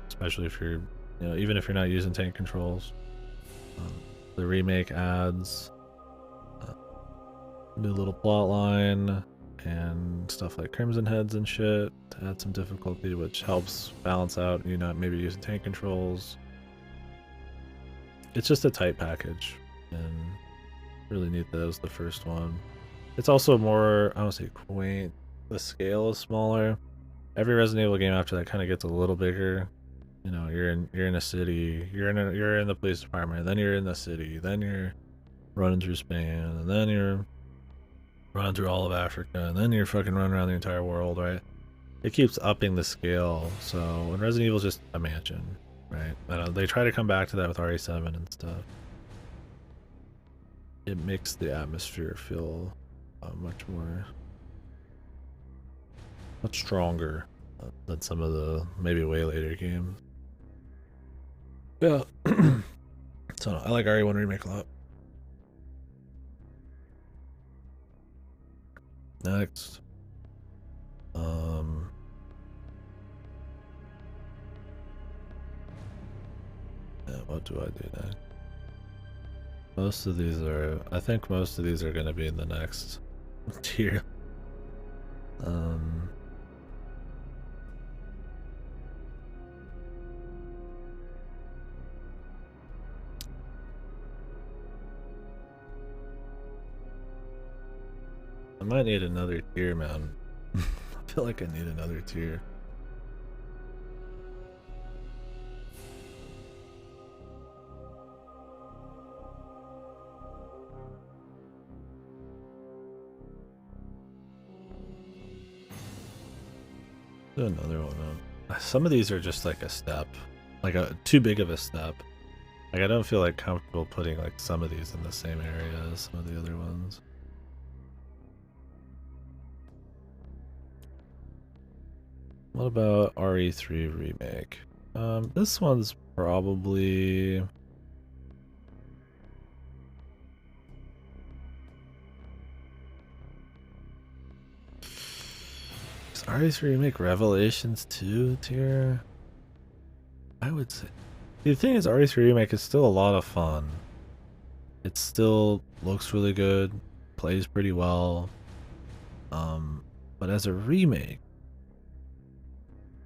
especially if you're, you know, even if you're not using tank controls. The remake adds new little plot line and stuff like Crimson Heads and shit to add some difficulty, which helps balance out you not maybe using tank controls. It's just a tight package, and really neat that it was the first one. It's also more, I don't say quaint, the scale is smaller. Every Resident Evil game after that kind of gets a little bigger. You know, you're in a city, you're in the police department, then you're in the city, then you're running through Spain, and then you're running through all of Africa, and then you're fucking running around the entire world, right? It keeps upping the scale. So when Resident Evil's just a mansion, right? They try to come back to that with RE7 and stuff. It makes the atmosphere feel much stronger than some of the maybe way later games. Yeah. So I like RE1 Remake a lot. Next. Yeah, what do I do next? Most of these are, I think most of these are going to be in the next tier. I might need another tier, man. I feel like I need another tier. Do another one up. Some of these are just like a step, like too big of a step. Like I don't feel like comfortable putting like some of these in the same area as some of the other ones. What about RE3 Remake? This one's probably... Is RE3 Remake Revelations 2 tier? I would say... The thing is, RE3 Remake is still a lot of fun. It still looks really good, plays pretty well. But as a remake,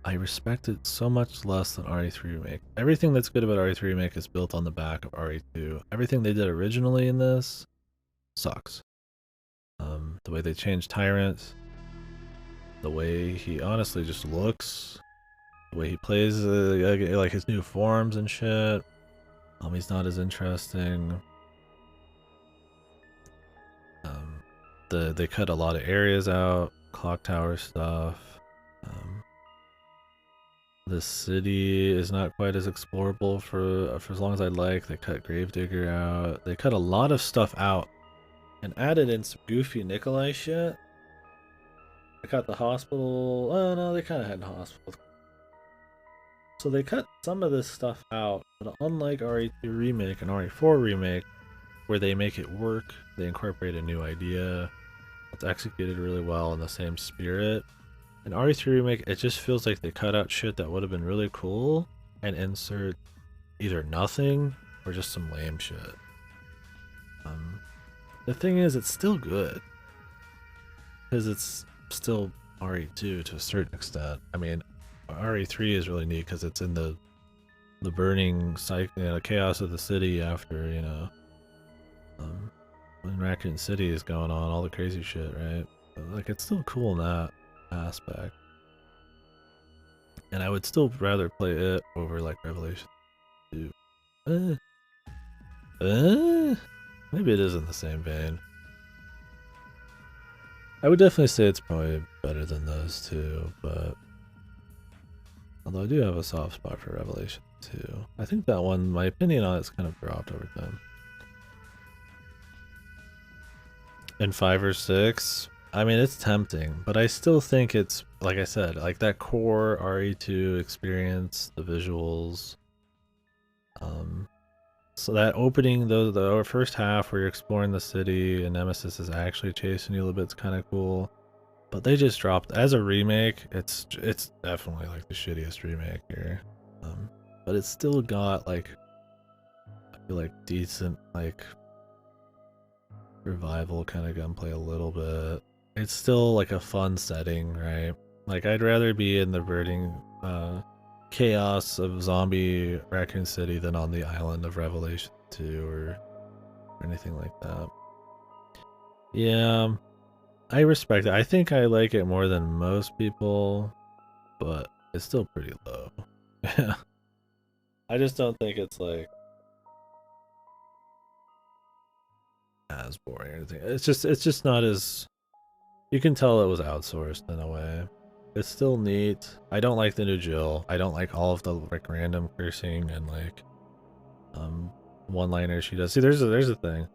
I respect it so much less than RE3 Remake. Everything that's good about RE3 Remake is built on the back of RE2. Everything they did originally in this sucks. The way they changed Tyrant, the way he honestly just looks, the way he plays, like his new forms and shit. He's not as interesting. They cut a lot of areas out, clock tower stuff. The city is not quite as explorable for as long as I'd like. They cut Gravedigger out. They cut a lot of stuff out and added in some goofy Nikolai shit They cut the hospital. Oh no, they kind of had hospital. So they cut some of this stuff out, but unlike RE2 Remake and RE4 Remake, where they make it work, they incorporate a new idea. It's executed really well in the same spirit. In RE3 Remake, it just feels like they cut out shit that would have been really cool and insert either nothing or just some lame shit. The thing is, it's still good because it's still RE2 to a certain extent. I mean, RE3 is really neat because it's in the burning chaos of the city after when Raccoon City is going on, all the crazy shit, right? But, like, it's still cool in that aspect. And I would still rather play it over like Revelation 2. Maybe it is in the same vein. I would definitely say it's probably better than those two, but although I do have a soft spot for Revelation 2. I think that one, my opinion on it's kind of dropped over time. And 5 or 6, I mean, it's tempting, but I still think it's, like I said, like that core RE2 experience, the visuals. So that opening, the first half where you're exploring the city and Nemesis is actually chasing you a little bit, it's kind of cool. But they just dropped, as a remake, it's definitely like the shittiest remake here. But it's still got like, I feel like decent like revival kind of gunplay a little bit. It's still like a fun setting, right? Like I'd rather be in the burning chaos of zombie Raccoon City than on the island of Revelation 2 or anything like that. Yeah, I respect it. I think I like it more than most people, but it's still pretty low. Yeah. I just don't think it's like as boring or anything. It's just not as, you can tell it was outsourced in a way. It's still neat. I don't like the new Jill. I don't like all of the like random cursing and like one-liners she does. See, there's a thing.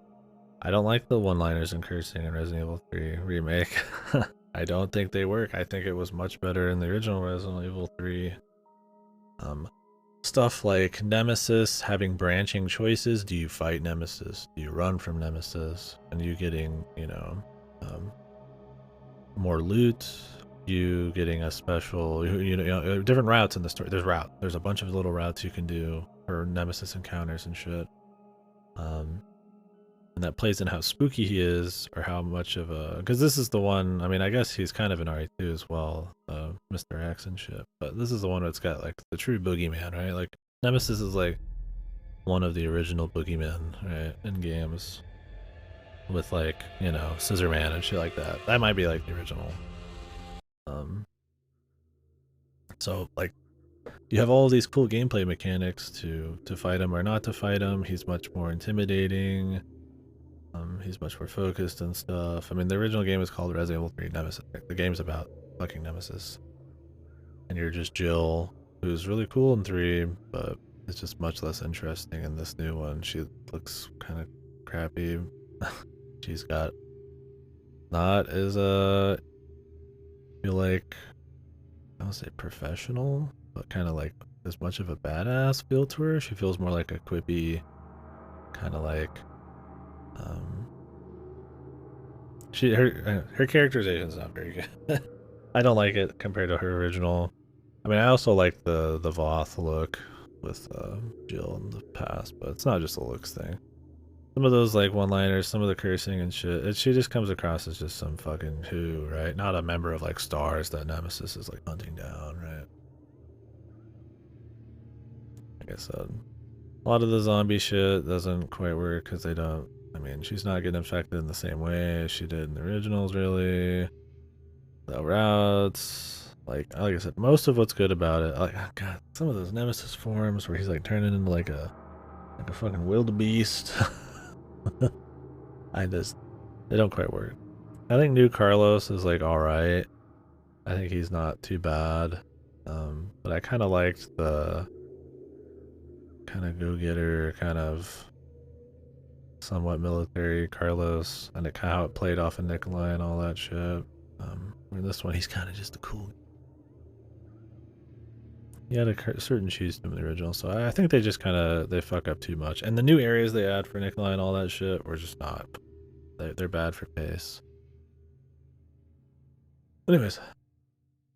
I don't like the one-liners and cursing in Resident Evil 3 remake. I don't think they work. I think it was much better in the original Resident Evil 3. Stuff like Nemesis having branching choices. Do you fight Nemesis? Do you run from Nemesis? And you getting, more loot, you getting a special, different routes in the story. There's a bunch of little routes you can do for Nemesis encounters and shit. And that plays in how spooky he is, or how much of a, because this is the one, I mean, I guess he's kind of an RE2 as well, Mr. X and shit, but this is the one that's got like the true boogeyman, right? Like Nemesis is like one of the original boogeymen, right, in games, with like, Scissor Man and shit like that. That might be like the original. So like you have all these cool gameplay mechanics to fight him or not to fight him. He's much more intimidating. He's much more focused and stuff. I mean, the original game is called Resident Evil 3 Nemesis. The game's about fucking Nemesis. And you're just Jill, who's really cool in 3, but it's just much less interesting in this new one. She looks kind of crappy. She's got not as feel like, I don't say professional, but kind of like as much of a badass feel to her. She feels more like a quippy, kind of like her characterization is not very good. I don't like it compared to her original. I mean, I also like the Voth look with Jill in the past, but it's not just a looks thing. Some of those like one-liners, some of the cursing and shit, she just comes across as just some fucking who, right? Not a member of like stars that Nemesis is like hunting down, right? Like I said, a lot of the zombie shit doesn't quite work because they don't, I mean, she's not getting infected in the same way as she did in the originals, really. The routes, like I said, most of what's good about it, like, oh god, some of those Nemesis forms where he's like turning into like a fucking wildebeest. They don't quite work. I think new Carlos is like alright. I think he's not too bad. But I kind of liked the kind of go-getter, kind of somewhat military Carlos, and how it played off of Nikolai and all that shit. Where in this one, he's kind of just a cool. He had a certain cheese to him in the original, so I think they just kind of they fuck up too much. And the new areas they add for Nikolai and all that shit were just not. They're bad for pace. Anyways,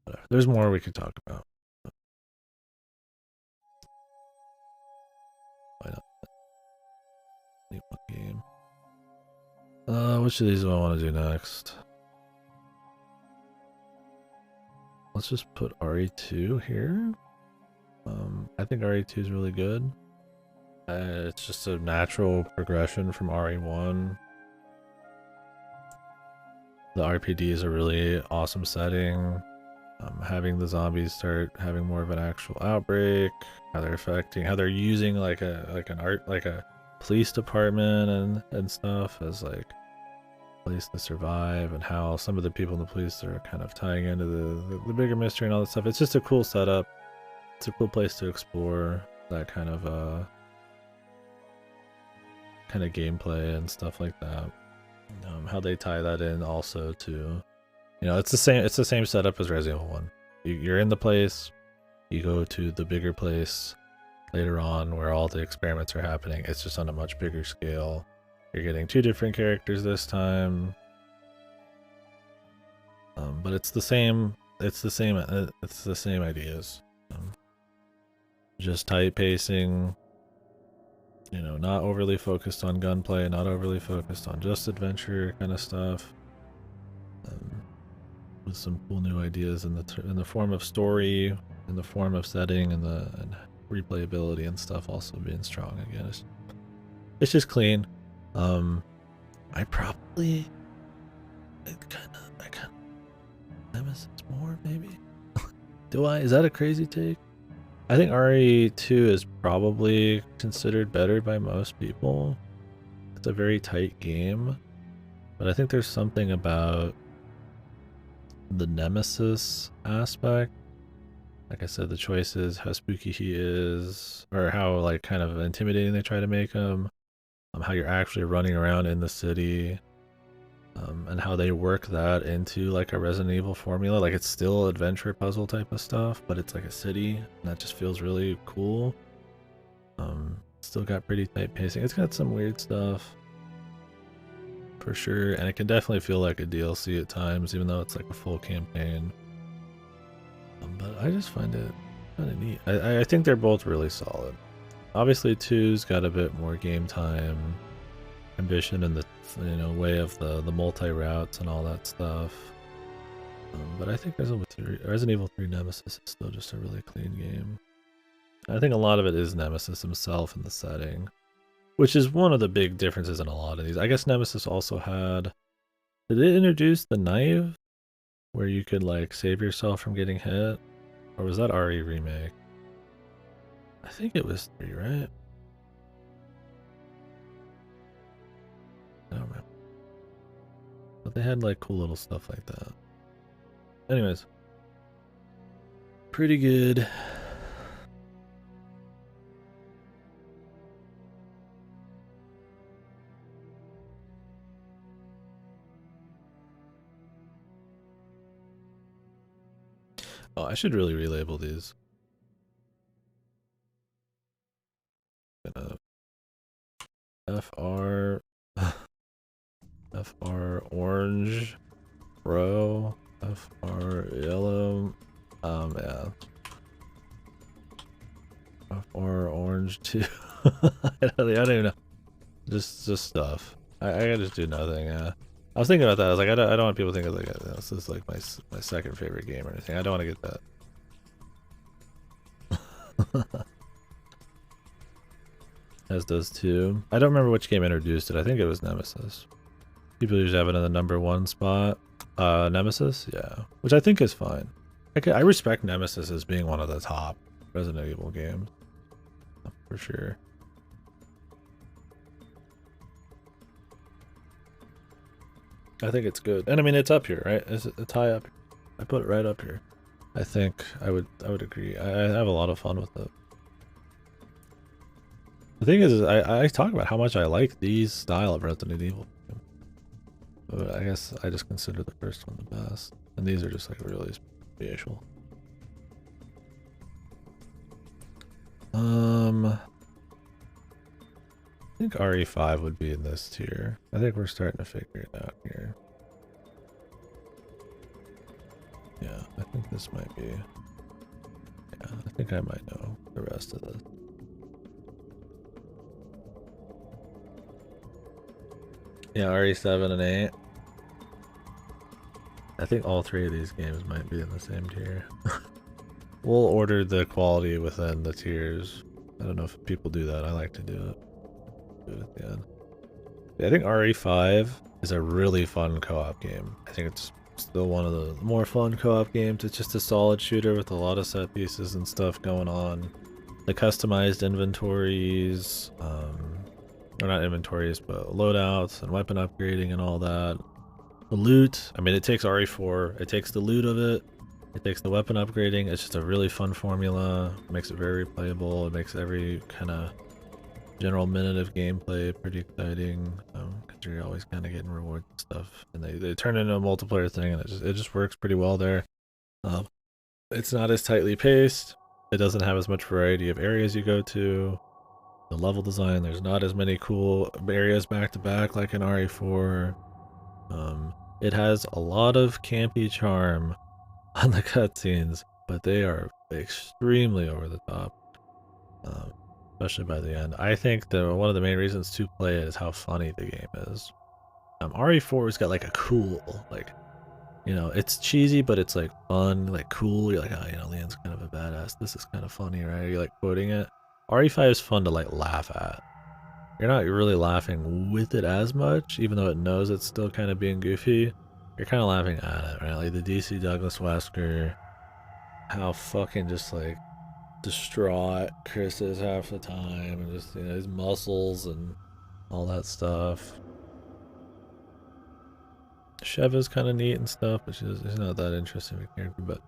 whatever. There's more we could talk about. Why not? New game. Which of these do I want to do next? Let's just put RE2 here. I think RE2 is really good. It's just a natural progression from RE1. The RPD is a really awesome setting. Having the zombies start having more of an actual outbreak, how they're affecting, how they're using like a police department and stuff as like a place to survive, and how some of the people in the police are kind of tying into the bigger mystery and all that stuff. It's just a cool setup. It's a cool place to explore that kind of gameplay and stuff like that. How they tie that in also to, it's the same setup as Resident Evil 1. You're in the place, you go to the bigger place later on where all the experiments are happening. It's just on a much bigger scale. You're getting 2 different characters this time, but it's the same ideas. Just tight pacing. Not overly focused on gunplay, not overly focused on just adventure kind of stuff. With some cool new ideas in the form of story, in the form of setting, and replayability and stuff also being strong again. It's just clean. I kind of Nemesis more maybe. Do I? Is that a crazy take? I think RE2 is probably considered better by most people. It's a very tight game, but I think there's something about the Nemesis aspect. Like I said, the choices, how spooky he is, or how like kind of intimidating they try to make him, how you're actually running around in the city, and how they work that into like a Resident Evil formula. Like it's still adventure puzzle type of stuff, but it's like a city, and that just feels really cool. Still got pretty tight pacing. It's got some weird stuff for sure, and it can definitely feel like a DLC at times, even though it's like a full campaign. But I just find it kind of neat. I think they're both really solid. Obviously 2's got a bit more game time ambition in the way of the multi-routes and all that stuff. But I think Resident Evil 3 Nemesis is still just a really clean game. I think a lot of it is Nemesis himself and the setting, which is one of the big differences in a lot of these. I guess Nemesis also had... Did it introduce the knife where you could like save yourself from getting hit? Or was that RE Remake? I think it was 3, right? I don't remember. But they had like cool little stuff like that. Anyways. Pretty good. Oh, I should really relabel these. FR FR orange bro, FR yellow, yeah, FR orange too. I don't even know, just stuff. I gotta just do nothing. Yeah, I was thinking about that. I was like, I don't want people to think of like this is like my second favorite game or anything. I don't want to get that. As does 2. I don't remember which game introduced it. I think it was Nemesis. People usually have it in the #1 spot. Nemesis, yeah, which I think is fine. I respect Nemesis as being one of the top Resident Evil games, for sure. I think it's good, and I mean it's up here, right? It's high up. I put it right up here. I think I would agree. I have a lot of fun with it. The thing is I talk about how much I like these style of Resident Evil. But I guess I just consider the first one the best. And these are just like really special. I think RE5 would be in this tier. I think we're starting to figure it out here. Yeah, I think this might be. Yeah, I think I might know the rest of this. Yeah, RE7 and 8. I think all three of these games might be in the same tier. We'll order the quality within the tiers. I don't know if people do that. I like to do it. Do it at the end. Yeah, I think RE5 is a really fun co-op game. I think it's still one of the more fun co-op games. It's just a solid shooter with a lot of set pieces and stuff going on. The customized inventories, or not inventories, but loadouts and weapon upgrading and all that. The loot, I mean, it takes RE4, it takes the loot of it, it takes the weapon upgrading. It's just a really fun formula. It makes it very replayable. It makes every kind of general minute of gameplay pretty exciting, because you're always kind of getting rewards and stuff. And they turn it into a multiplayer thing, and it just works pretty well there. It's not as tightly paced. It doesn't have as much variety of areas you go to. The level design, there's not as many cool areas back to back like in RE4. It has a lot of campy charm on the cutscenes, but they are extremely over the top, especially by the end. I think one of the main reasons to play it is how funny the game is. RE4's got like a cool, like, you know, it's cheesy, but it's like fun, like cool. You're like, oh, you know, Leon's kind of a badass. This is kind of funny, right? You're like quoting it. RE5 is fun to like laugh at. You're not really laughing with it as much, even though it knows it's still kind of being goofy. You're kind of laughing at it, right? Like the DC Douglas Wesker, how fucking just like distraught Chris is half the time, and just, you know, his muscles and all that stuff. Chev is kind of neat and stuff, but she's not that interesting of a character, but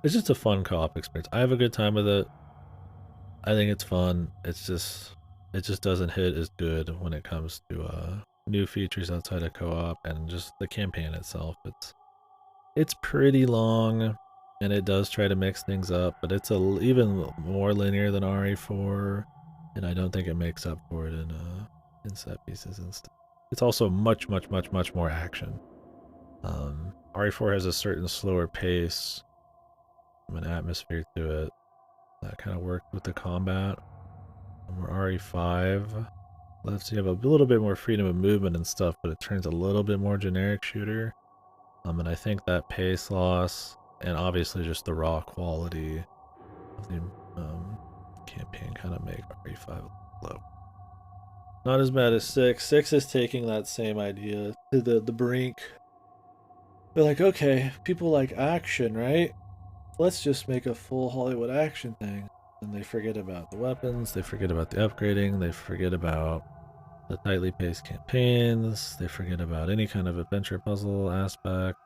it's just a fun co-op experience. I have a good time with it. I think it's fun. It just doesn't hit as good when it comes to new features outside of co-op and just the campaign itself. It's pretty long, and it does try to mix things up, but it's even more linear than RE4, and I don't think it makes up for it in set pieces and stuff. It's also much more action. RE4 has a certain slower pace, an atmosphere to it that kind of worked with the combat. Where RE5 lets you have a little bit more freedom of movement and stuff, but it turns a little bit more generic shooter. And I think that pace loss and obviously just the raw quality of the campaign kind of make RE5 low. Not as bad as 6. 6 is taking that same idea to the brink. They're like, okay, people like action, right? Let's just make a full Hollywood action thing. And they forget about the weapons, they forget about the upgrading, they forget about the tightly paced campaigns, they forget about any kind of adventure puzzle aspect.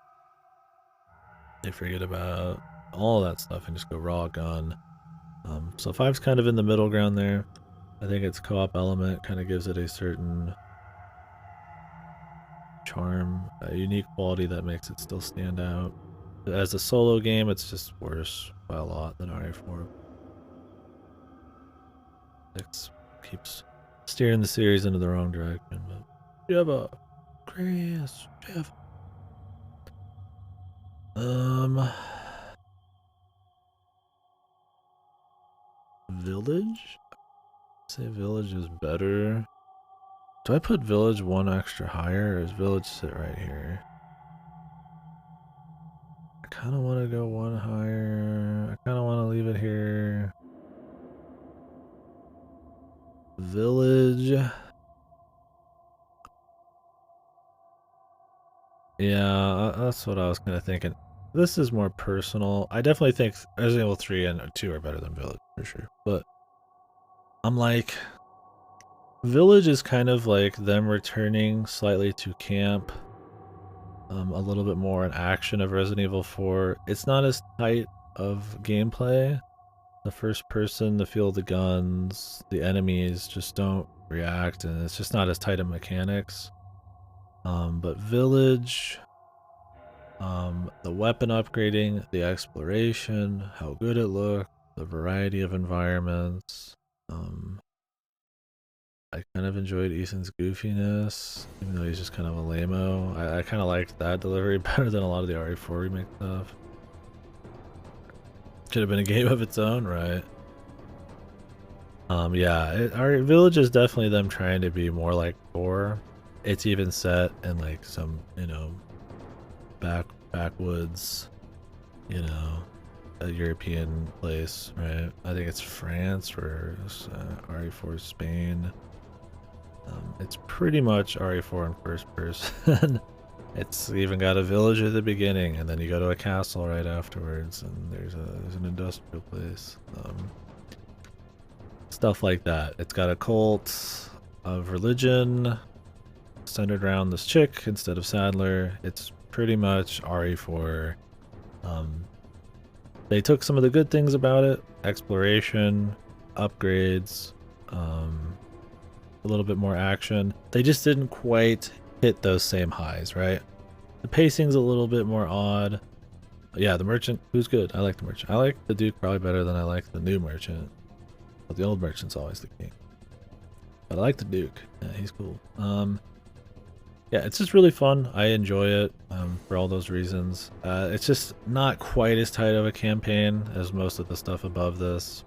They forget about all that stuff and just go raw gun. So 5's kind of in the middle ground there. I think its co-op element kind of gives it a certain charm, a unique quality that makes it still stand out. As a solo game, it's just worse by a lot than RE4. 6 keeps steering the series into the wrong direction, but Jeva, Chris, Jeff. Village? I'd say Village is better. Do I put Village one extra higher, or does Village sit right here? I kind of want to go one higher. I kind of want to leave it here. Village. Yeah, that's what I was kind of thinking. This is more personal. I definitely think Resident Evil 3 and 2 are better than Village, for sure. But I'm like, Village is kind of like them returning slightly to camp. A little bit more in action of Resident Evil 4. It's not as tight of gameplay. The first person, the feel of the guns, the enemies just don't react, and it's just not as tight of mechanics. But Village, The weapon upgrading, the exploration, how good it looked, the variety of environments. I kind of enjoyed Ethan's goofiness, even though he's just kind of a lame-o. I kind of liked that delivery better than a lot of the RE4 remake stuff. Could have been a game of its own, right? Yeah, our village is definitely them trying to be more like 4. It's even set in like some, you know, backwoods, you know, a European place, right? I think it's France or RE4 Spain. It's pretty much RE4 in first person. It's even got a village at the beginning, and then you go to a castle right afterwards, and there's an industrial place. Stuff like that. It's got a cult of religion centered around this chick instead of Sadler. It's pretty much RE4. They took some of the good things about it: exploration, upgrades, a little bit more action. They just didn't quite hit those same highs, right? The pacing's a little bit more odd. Yeah, the merchant, who's good? I like the merchant. I like the Duke probably better than I like the new merchant. But the old merchant's always the king. But I like the Duke. Yeah, he's cool. Yeah, it's just really fun. I enjoy it for all those reasons. It's just not quite as tight of a campaign as most of the stuff above this.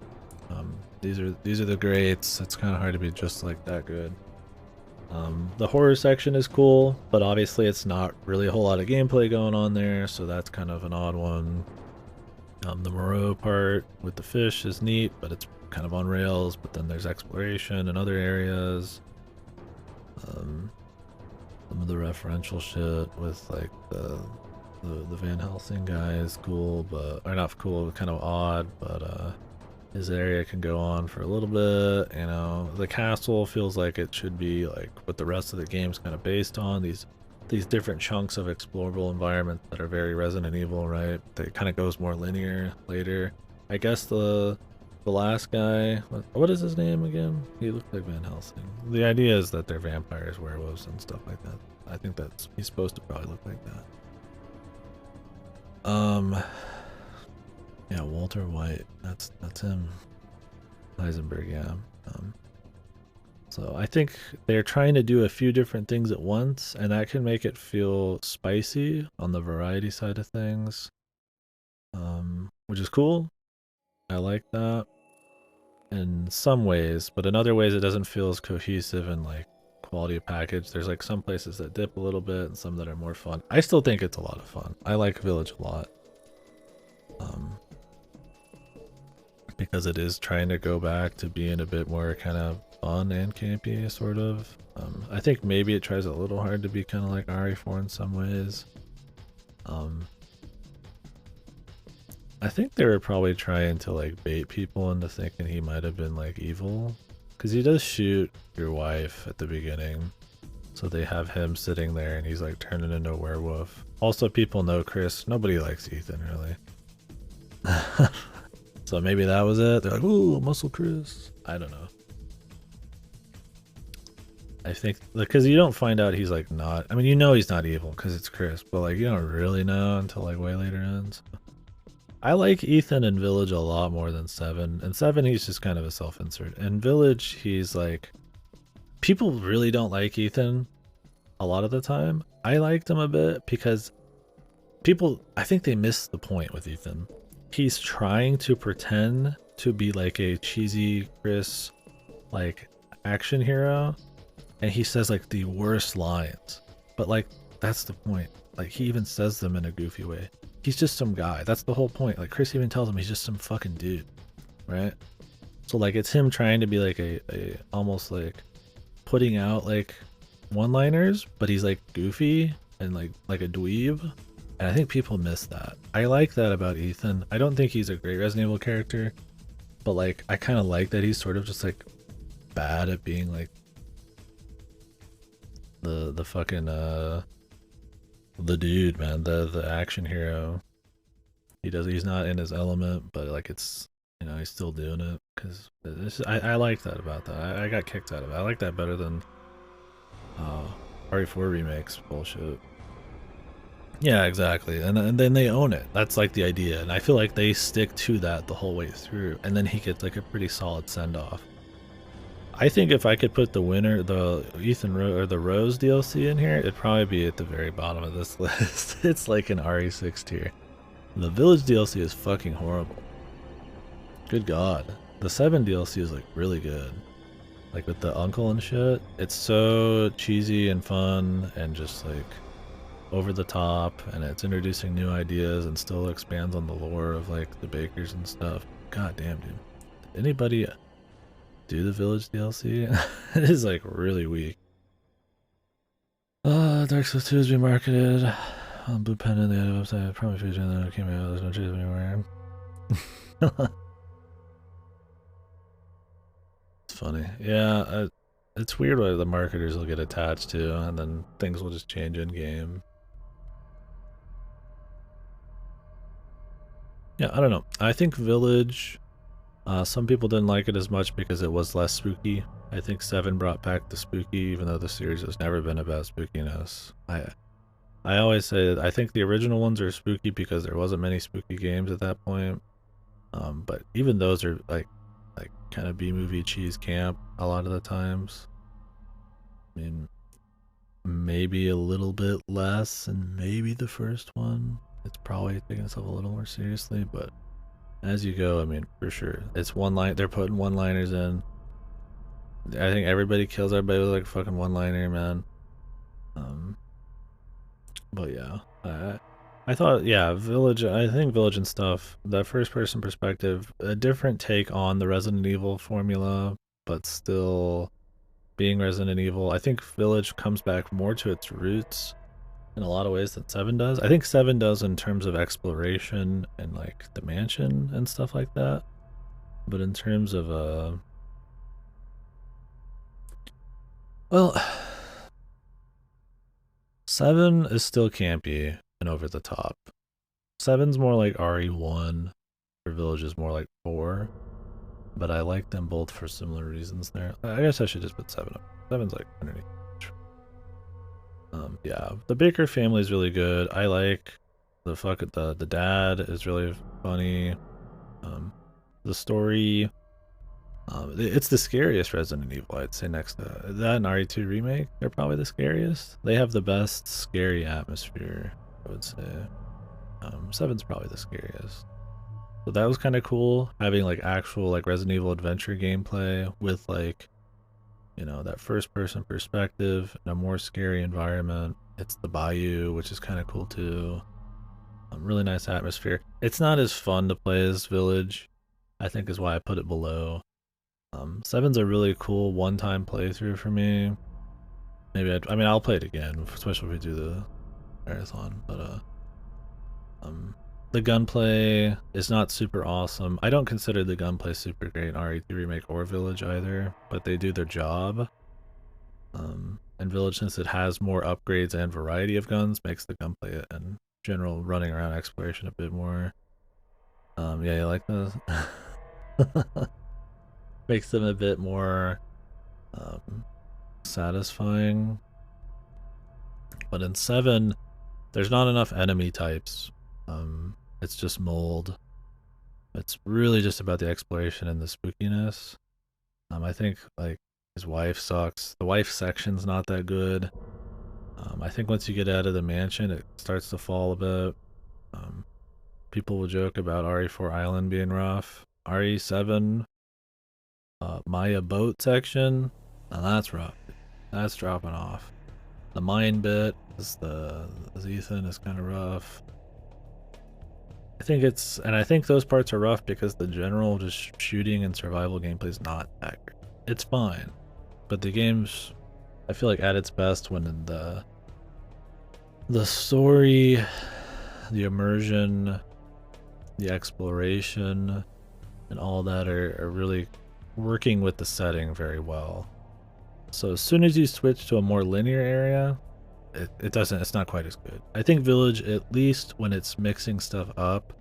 These are the greats. It's kind of hard to be just like that good. The horror section is cool, but obviously it's not really a whole lot of gameplay going on there, so that's kind of an odd one. The Moreau part with the fish is neat, but it's kind of on rails, but then there's exploration in other areas. Some of the referential shit with like the Van Helsing guy is cool, but or not cool, kind of odd, but his area can go on for a little bit, you know. The castle feels like it should be like what the rest of the game's kind of based on, these different chunks of explorable environments that are very Resident Evil, right? That kind of goes more linear later. I guess the last guy, what is his name again? He looked like Van Helsing. The idea is that they're vampires, werewolves, and stuff like that. I think he's supposed to probably look like that. Yeah, Walter White. That's him. Heisenberg, yeah. So I think they're trying to do a few different things at once, and that can make it feel spicy on the variety side of things. Which is cool. I like that in some ways, but in other ways it doesn't feel as cohesive and like quality of package. There's like some places that dip a little bit and some that are more fun. I still think it's a lot of fun. I like Village a lot. Because it is trying to go back to being a bit more kind of fun and campy, sort of. I think maybe it tries a little hard to be kind of like RE4 in some ways. I think they were probably trying to like bait people into thinking he might have been like evil, because he does shoot your wife at the beginning. So they have him sitting there and he's like turning into a werewolf. Also, people know Chris. Nobody likes Ethan, really. So maybe that was it. They're like, ooh, Muscle Chris. I don't know. I think, because you don't find out he's like not, I mean, you know he's not evil because it's Chris, but like you don't really know until like way later on. So. I like Ethan in Village a lot more than 7. In 7, he's just kind of a self-insert. In Village, he's like, people really don't like Ethan a lot of the time. I liked him a bit because people, I think they miss the point with Ethan. He's trying to pretend to be like a cheesy Chris like action hero, and he says like the worst lines, but like that's the point. Like he even says them in a goofy way. He's just some guy. That's the whole point. Like Chris even tells him he's just some fucking dude, right? So like it's him trying to be like a almost like putting out like one-liners, but he's like goofy and like a dweeb. And I think people miss that. I like that about Ethan. I don't think he's a great Resident Evil character, but like I kind of like that he's sort of just like bad at being like the fucking the dude, man, the action hero. He's not in his element, but like it's, you know, he's still doing it because I like that about that. I got kicked out of it. I like that better than RE4 remakes bullshit. Yeah, exactly. And then they own it. That's like the idea. And I feel like they stick to that the whole way through. And then he gets like a pretty solid send off. I think if I could put the winner, the or the Rose DLC in here, it'd probably be at the very bottom of this list. It's like an RE6 tier. The Village DLC is fucking horrible. Good God. The 7 DLC is like really good. Like with the uncle and shit. It's so cheesy and fun and just like over the top, and it's introducing new ideas and still expands on the lore of like the bakers and stuff. God damn, dude. Did anybody do the Village DLC? It is like really weak. Dark Souls 2 is being marketed on Blue Pen and the other website. Probably featuring that it came out. There's no chase anywhere. It's funny. Yeah, it's weird why the marketers will get attached to, and then things will just change in game. Yeah, I don't know. I think Village, some people didn't like it as much because it was less spooky. I think 7 brought back the spooky, even though the series has never been about spookiness. I always say that I think the original ones are spooky because there wasn't many spooky games at that point. But even those are like kind of B-movie cheese camp a lot of the times. I mean, maybe a little bit less, and maybe the first one. It's probably taking itself a little more seriously, but as you go, I mean, for sure. It's one line, they're putting one-liners in. I think everybody kills everybody with like a fucking one-liner, man. But yeah, I thought, yeah, Village, I think Village and stuff, that first-person perspective, a different take on the Resident Evil formula, but still being Resident Evil. I think Village comes back more to its roots in a lot of ways than 7 does. I think 7 does in terms of exploration and like the mansion and stuff like that. But in terms of well, 7 is still campy and over the top. 7's more like RE1, or Village is more like 4. But I like them both for similar reasons there. I guess I should just put 7 up. 7's like underneath. Yeah, the Baker family is really good. I like the dad is really funny. The story, it's the scariest Resident Evil, I'd say, next to that and RE2 remake. They're probably the scariest. They have the best scary atmosphere, I would say. 7's probably the scariest. So that was kind of cool, having like actual like Resident Evil adventure gameplay with like, you know, that first person perspective in a more scary environment. It's the bayou, which is kind of cool too. Really nice atmosphere. It's not as fun to play as Village, I think is why I put it below. 7's a really cool one-time playthrough for me. Maybe I mean, I'll play it again, especially if we do the marathon, but the gunplay is not super awesome. I don't consider the gunplay super great in RE3 Remake or Village either, but they do their job. And Village, since it has more upgrades and variety of guns, makes the gunplay and general running around exploration a bit more. Yeah, you like those? Makes them a bit more satisfying. But in 7, there's not enough enemy types. It's just mold. It's really just about the exploration and the spookiness. I think like his wife sucks. The wife section's not that good. I think once you get out of the mansion, it starts to fall a bit. People will joke about RE4 Island being rough. RE7, Maya boat section, now that's rough. That's dropping off. The mine bit is Ethan is kind of rough. I think those parts are rough because the general just shooting and survival gameplay is not that great. It's fine, but the game's, I feel like, at its best when the story, the immersion, the exploration, and all that are really working with the setting very well. So as soon as you switch to a more linear area, it's not quite as good. I think Village, at least when it's mixing stuff up,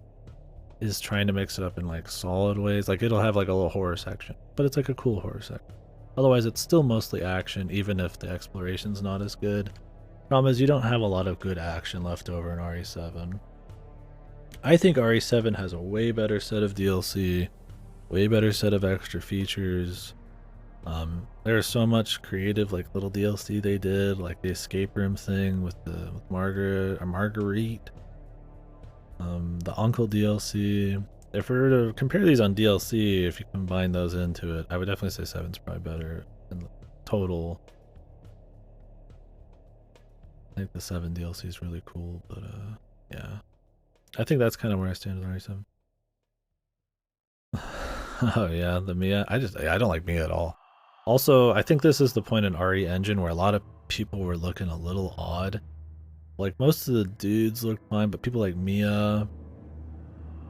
is trying to mix it up in like solid ways. Like it'll have like a little horror section, but it's like a cool horror section. Otherwise it's still mostly action, even if the exploration's not as good. Problem is, you don't have a lot of good action left over in RE7. I think RE7 has a way better set of DLC, way better set of extra features. There's so much creative, like little DLC they did, like the escape room thing with Marguerite. The Uncle DLC. If we were to compare these on DLC, if you combine those into it, I would definitely say 7's probably better in the total. I think the 7 DLC is really cool, but yeah. I think that's kind of where I stand with RE7. Oh yeah, the Mia. I don't like Mia at all. Also, I think this is the point in RE Engine where a lot of people were looking a little odd. Like most of the dudes looked fine, but people like Mia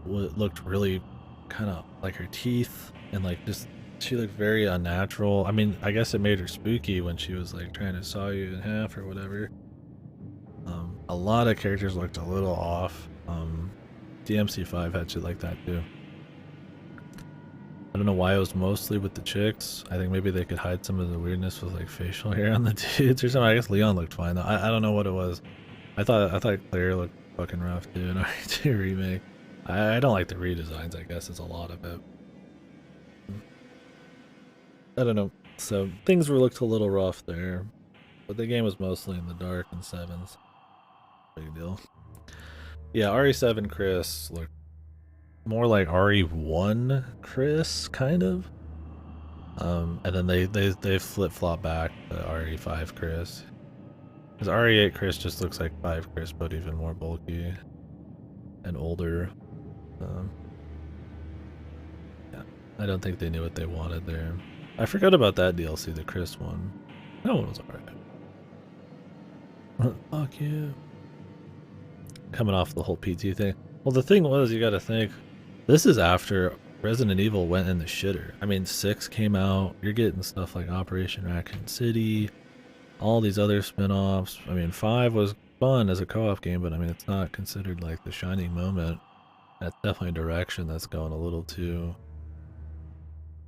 looked really kind of like her teeth and like just she looked very unnatural. I mean, I guess it made her spooky when she was like trying to saw you in half or whatever. A lot of characters looked a little off. DMC5 had shit like that too. I don't know why it was mostly with the chicks. I think maybe they could hide some of the weirdness with like facial hair on the dudes or something. I guess Leon looked fine though. I don't know what it was. I thought Claire looked fucking rough too in RE2 remake. I don't like the redesigns. I guess it's a lot of it. I don't know. So things looked a little rough there, but the game was mostly in the dark in 7s. Big deal. Yeah, RE7 Chris looked more like RE1 Chris, kind of. And then they flip flop back to RE5 Chris. Because RE8 Chris just looks like 5 Chris, but even more bulky and older. Yeah, I don't think they knew what they wanted there. I forgot about that DLC, the Chris one. That one was alright. Fuck you. Coming off the whole PT thing. Well, the thing was, you gotta think, this is after Resident Evil went in the shitter. I mean, 6 came out, you're getting stuff like Operation Raccoon City, all these other spin-offs. I mean, 5 was fun as a co-op game, but I mean, it's not considered like the shining moment. That's definitely a direction that's going a little too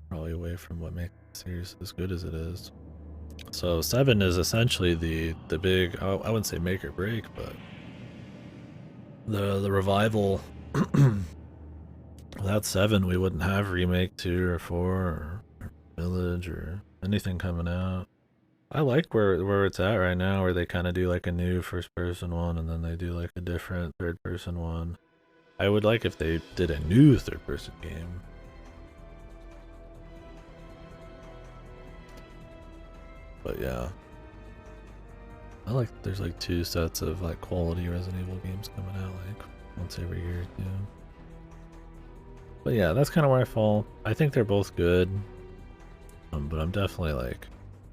probably away from what makes the series as good as it is. So 7 is essentially the big, I wouldn't say make or break, but the revival. Without 7, we wouldn't have remake 2 or 4 or Village or anything coming out. I like where it's at right now, where they kind of do like a new first person one and then they do like a different third person one. I would like if they did a new third person game. But yeah, I like there's like 2 sets of like quality Resident Evil games coming out like once every year or 2. But yeah, that's kind of where I fall. I think they're both good, but I'm definitely like,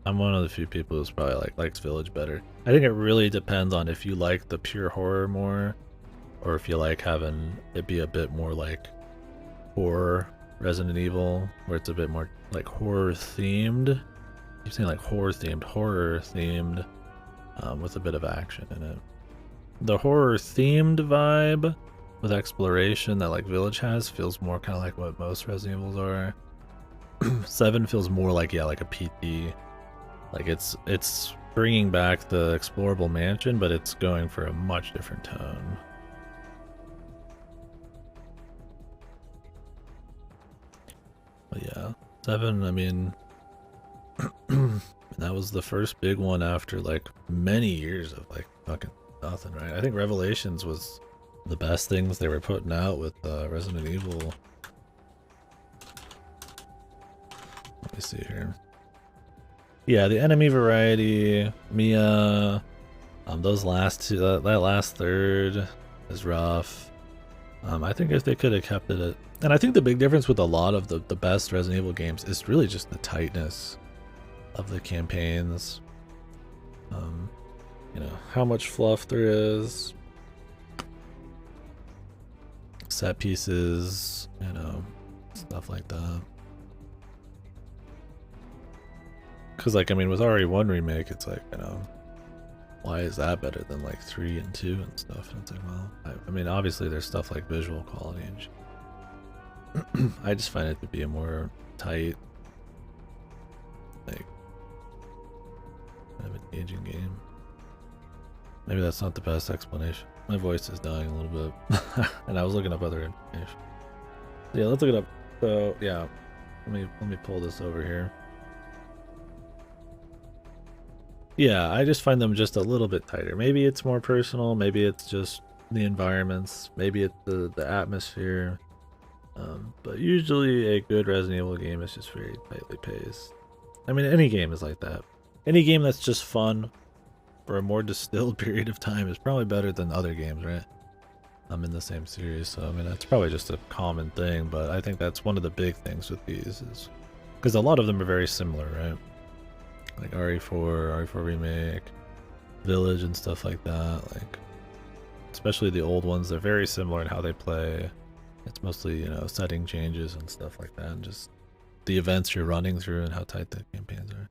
I'm one of the few people who's probably like likes Village better. I think it really depends on if you like the pure horror more, or if you like having it be a bit more like horror Resident Evil, where it's a bit more like horror themed. I keep saying like horror themed, with a bit of action in it. The horror themed vibe with exploration that like Village has feels more kind of like what most Resident Evils are. 7 feels more like, yeah, like a PT. Like it's bringing back the explorable mansion, but it's going for a much different tone. But yeah, 7, I mean, that was the first big one after like many years of like fucking nothing, right? I think Revelations was the best things they were putting out with Resident Evil. Let me see here. Yeah, the enemy variety, Mia, those last 2, that last third is rough. I think if they could have kept it at, and I think the big difference with a lot of the best Resident Evil games is really just the tightness of the campaigns. You know, how much fluff there is, set pieces, you know, stuff like that. Because, like, I mean, with RE1 remake, it's like, you know, why is that better than, like, 3 and 2 and stuff? And it's like, well, I mean, obviously there's stuff like visual quality and shit. I just find it to be a more tight, like, kind of engaging game. Maybe that's not the best explanation. My voice is dying a little bit, and I was looking up other information. Yeah, let's look it up. So yeah, let me pull this over here. Yeah, I just find them just a little bit tighter. Maybe it's more personal. Maybe it's just the environments. Maybe it's the atmosphere. But usually a good Resident Evil game is just very tightly paced. I mean, any game is like that. Any game that's just fun for a more distilled period of time is probably better than other games, right? I'm in the same series, so I mean, that's probably just a common thing, but I think that's one of the big things with these is because a lot of them are very similar, right? Like RE4 Remake, Village and stuff like that, like especially the old ones, they're very similar in how they play. It's mostly, you know, setting changes and stuff like that, and just the events you're running through and how tight the campaigns are.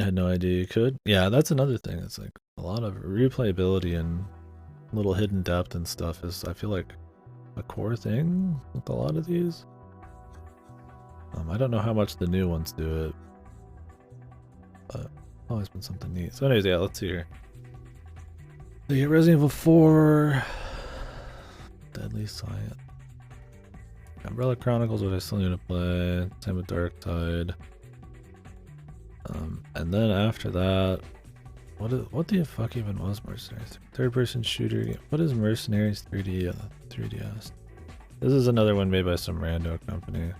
I had no idea you could. Yeah, that's another thing. It's like a lot of replayability and little hidden depth and stuff is, I feel like, a core thing with a lot of these. I don't know how much the new ones do it, but always been something neat. So anyways, yeah, let's see here. So you get Resident Evil 4, Deadly Science, Umbrella Chronicles, which I still need to play. Same with Dark Tide. And then after that, what the fuck even was Mercenaries? Third-person shooter game. What is Mercenaries 3DS? This is another one made by some rando company.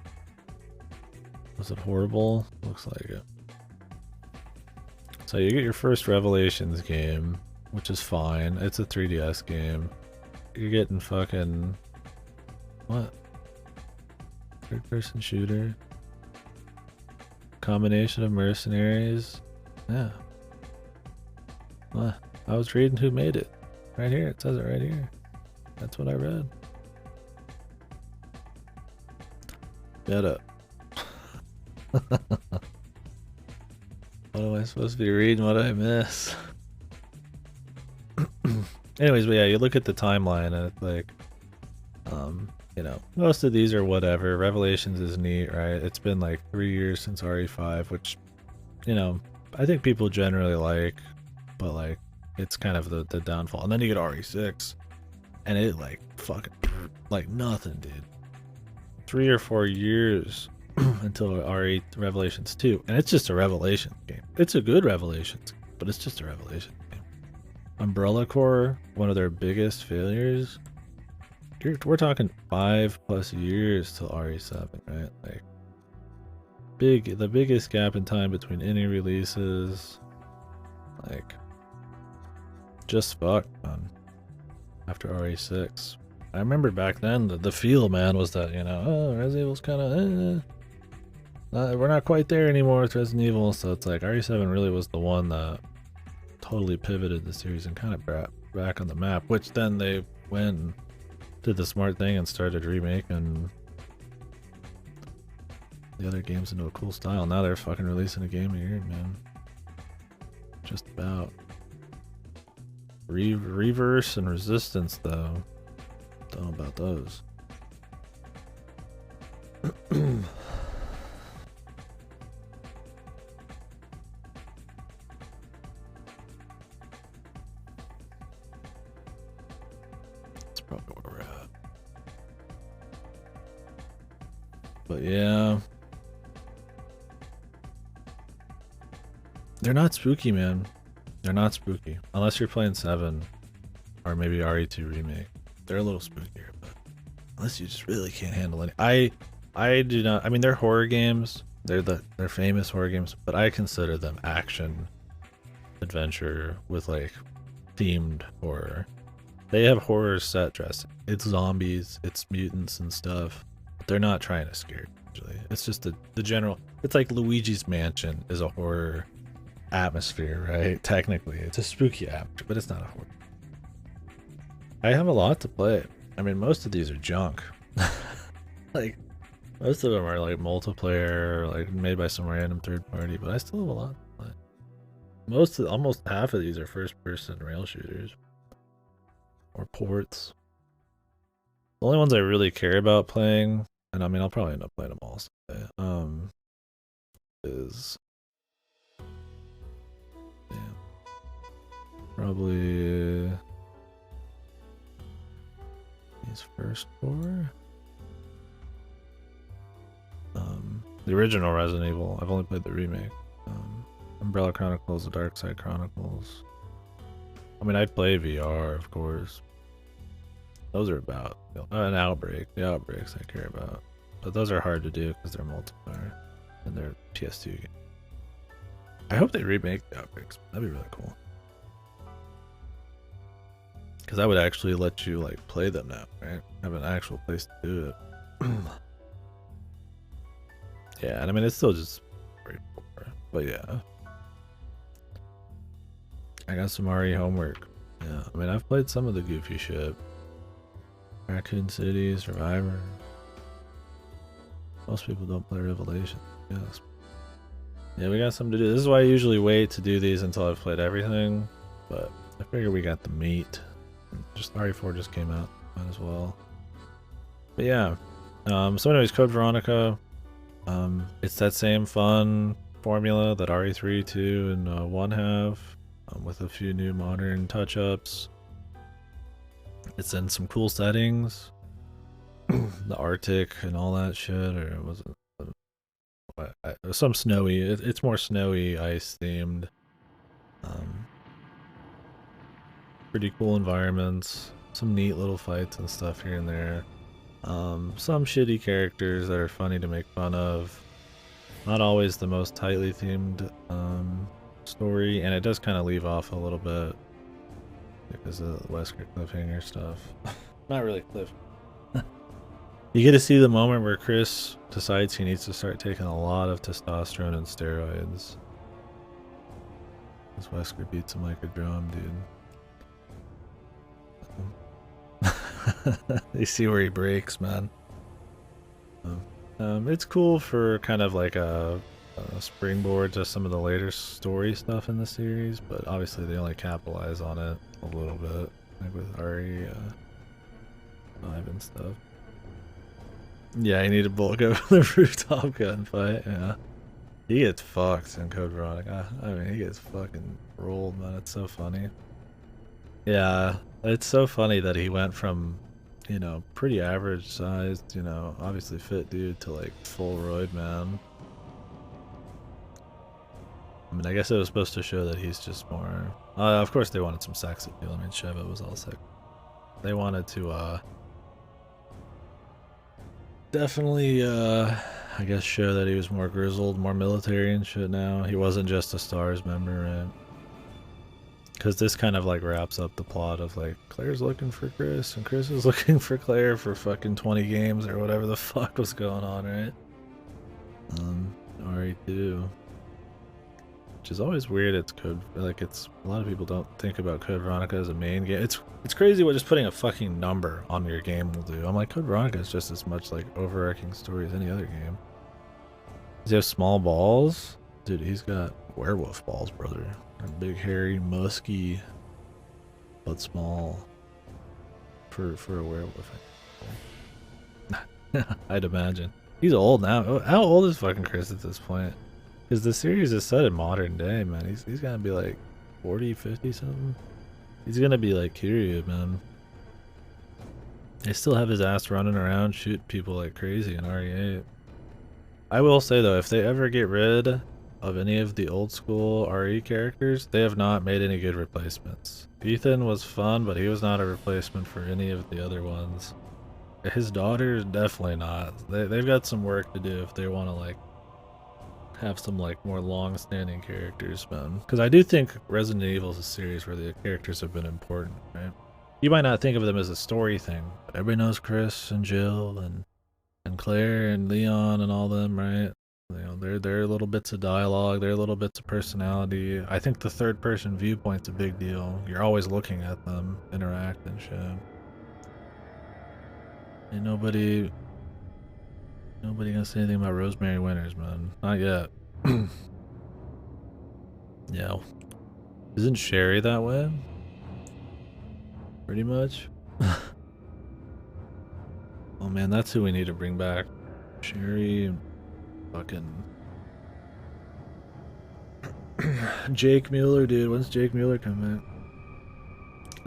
Was it horrible? Looks like it. So you get your first Revelations game, which is fine. It's a 3DS game. You're getting fucking... what? Third-person shooter? Combination of Mercenaries? Yeah. What? I was reading who made it. Right here, it says it right here. That's what I read. Get up. What am I supposed to be reading? What I miss? Anyways, but yeah, you look at the timeline and it's like, you know, most of these are whatever. Revelations is neat, right? It's been like 3 years since RE5, which, you know, I think people generally like, but like, it's kind of the downfall. And then you get RE6, and it like fucking like nothing, dude. 3 or 4 years until RE Revelations 2, and it's just a Revelations game. It's a good Revelations, but it's just a Revelations game. Umbrella Corps, one of their biggest failures. We're talking 5+ years till RE7, right? Like, the biggest gap in time between any releases. Like, just fucked, man. After RE6, I remember back then the feel, man, was that, you know, oh, Resident Evil's kind of, we're not quite there anymore with Resident Evil, so it's like RE7 really was the one that totally pivoted the series and kind of brought back on the map, which then they went and did the smart thing and started remaking the other games into a cool style. Now they're fucking releasing a game a year, man. Just about. Reverse and Resistance, though. Don't know about those. That's probably where we're at. But yeah. They're not spooky, man. They're not spooky. Unless you're playing 7 or maybe RE2 Remake. They're a little spookier, but unless you just really can't handle it. I do not. I mean, they're horror games. They're famous horror games, but I consider them action adventure with like themed horror. They have horror set dressing. It's zombies, it's mutants and stuff. But they're not trying to scare you, usually. It's just the general. It's like Luigi's Mansion is a horror atmosphere, right? Technically, it's a spooky atmosphere, but it's not a horror. I have a lot to play. I mean, most of these are junk. Like, most of them are like multiplayer, like made by some random third party, but I still have a lot to play. Almost half of these are first-person rail shooters or ports. The only ones I really care about playing, and I mean, I'll probably end up playing them all someday, is... Damn. Probably these first four. The original Resident Evil. I've only played the remake. Umbrella Chronicles, The Dark Side Chronicles. I mean, I'd play VR, of course. Those are about an Outbreak. The Outbreaks I care about, but those are hard to do because they're multiplayer and they're PS2 games. I hope they remake the Outbreaks. That'd be really cool. Because I would actually let you like play them now, right? Have an actual place to do it. Yeah, and I mean it's still just pretty poor, but yeah. I got some RE homework. Yeah, I mean I've played some of the goofy shit. Raccoon City, Survivor. Most people don't play Revelation. Yes. Yeah, we got something to do. This is why I usually wait to do these until I've played everything, but I figure we got the meat. Just RE4 just came out, might as well. But yeah, so anyways, Code Veronica. It's that same fun formula that RE3, 2, and 1 have, with a few new modern touch-ups. It's in some cool settings, the Arctic and all that shit, or was it some snowy? It's more snowy, ice themed. Pretty cool environments, some neat little fights and stuff here and there. Some shitty characters that are funny to make fun of. Not always the most tightly themed story, and it does kind of leave off a little bit because of the Wesker cliffhanger stuff. Not really cliff. You get to see the moment where Chris decides he needs to start taking a lot of testosterone and steroids. This Wesker beats him like a drum, dude. You see where he breaks, man. It's cool for kind of like a springboard to some of the later story stuff in the series, but obviously they only capitalize on it a little bit, like with RE5 and stuff. Yeah, you need a bullet go for the rooftop gunfight. Yeah, he gets fucked in Code Veronica. I mean, he gets fucking rolled, man. It's so funny. Yeah, it's so funny that he went from, you know, pretty average sized, you know, obviously fit dude to like full roid man. I mean, I guess it was supposed to show that he's just more. Of course, they wanted some sex appeal. I mean, Sheva was all sick. They wanted to, definitely, I guess, show that he was more grizzled, more military and shit now. He wasn't just a STARS member, right? Because this kind of like wraps up the plot of like Claire's looking for Chris and Chris is looking for Claire for fucking 20 games or whatever the fuck was going on, right? RE2. Which is always weird. It's code, like it's a lot of people don't think about Code Veronica as a main game. It's crazy what just putting a fucking number on your game will do. I'm like, Code Veronica is just as much like overarching story as any other game. Does he have small balls? Dude, he's got werewolf balls, brother. Big, hairy, musky, but small for a werewolf. I'd imagine. He's old now. How old is fucking Chris at this point? Because the series is set in modern day, man. He's gonna be like 40, 50 something. He's gonna be like Kiryu, man. They still have his ass running around shooting people like crazy in RE8. I will say though, if they ever get rid of any of the old school RE characters, they have not made any good replacements. Ethan was fun, but he was not a replacement for any of the other ones. His daughter, definitely not. They've got some work to do if they want to like have some like more long-standing characters, man. Because I do think Resident Evil is a series where the characters have been important, right? You might not think of them as a story thing, but everybody knows Chris and Jill and Claire and Leon and all them, right? You know, they're little bits of dialogue, they're little bits of personality. I think the third person viewpoint's a big deal. You're always looking at them interact and shit. Ain't nobody gonna say anything about Rosemary Winters, man. Not yet. Yeah. Isn't Sherry that way? Pretty much. Oh man, that's who we need to bring back. Sherry, fucking Jake Mueller, dude. When's Jake Mueller coming back?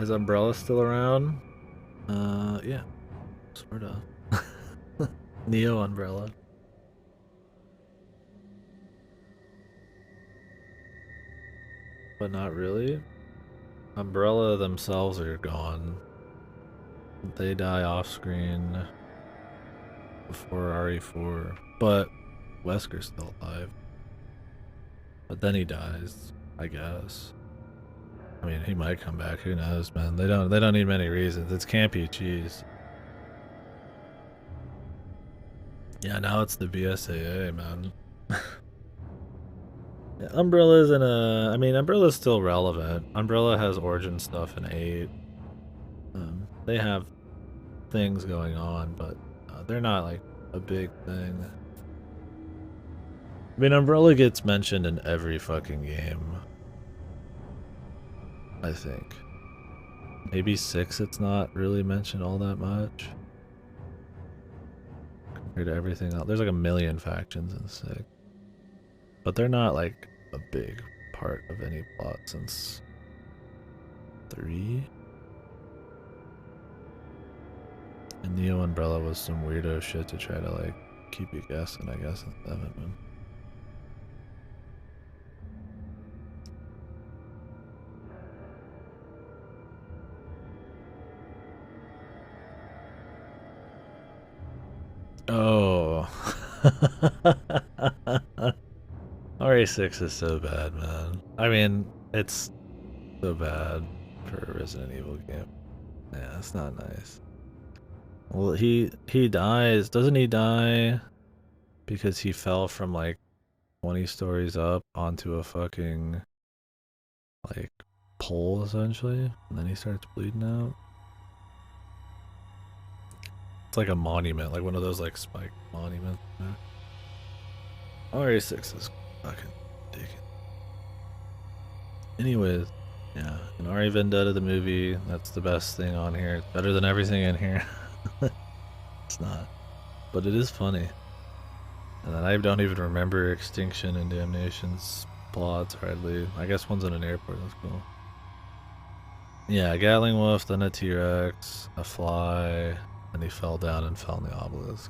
Is Umbrella still around? Yeah. Sort of. Neo Umbrella. But not really. Umbrella themselves are gone. They die off screen before RE4. But Wesker's still alive. But then he dies, I guess. I mean, he might come back. Who knows, man? They don't need many reasons. It's campy cheese. Yeah, now it's the BSAA, man. Yeah, Umbrella isn't a. I mean, Umbrella's still relevant. Umbrella has origin stuff in 8. They have things going on, but they're not like a big thing. I mean, Umbrella gets mentioned in every fucking game. I think. Maybe 6 it's not really mentioned all that much. Compared to everything else. There's like a million factions in 6. But they're not like a big part of any plot since 3. And Neo Umbrella was some weirdo shit to try to like keep you guessing, I guess, in 7. Man. Oh. RE6 is so bad, man. I mean, it's so bad for a Resident Evil game. Yeah, it's not nice. Well, he dies. Doesn't he die because he fell from like 20 stories up onto a fucking like pole essentially, and then he starts bleeding out? It's like a monument, like one of those like spiked monuments. RE6 is fucking ridiculous. Anyways, yeah, and RE Vendetta the movie, that's the best thing on here. It's better than everything in here. It's not. But it is funny. And then I don't even remember Extinction and Damnation's plots hardly. I guess one's in an airport, that's cool. Yeah, a Gatling Wolf, then a T-Rex, a fly, and he fell down and fell in the obelisk.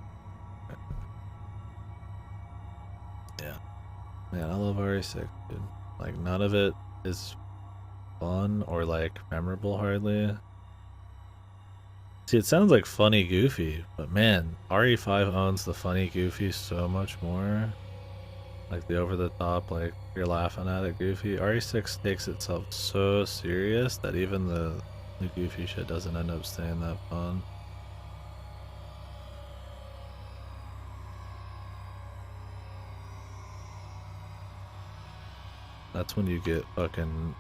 Yeah. Man, I love RE6, dude. Like, none of it is fun or, like, memorable hardly. See, it sounds like funny goofy, but man, RE5 owns the funny goofy so much more. Like the over the top, like you're laughing at it goofy. RE6 takes itself so serious that even the goofy shit doesn't end up staying that fun. That's when you get fucking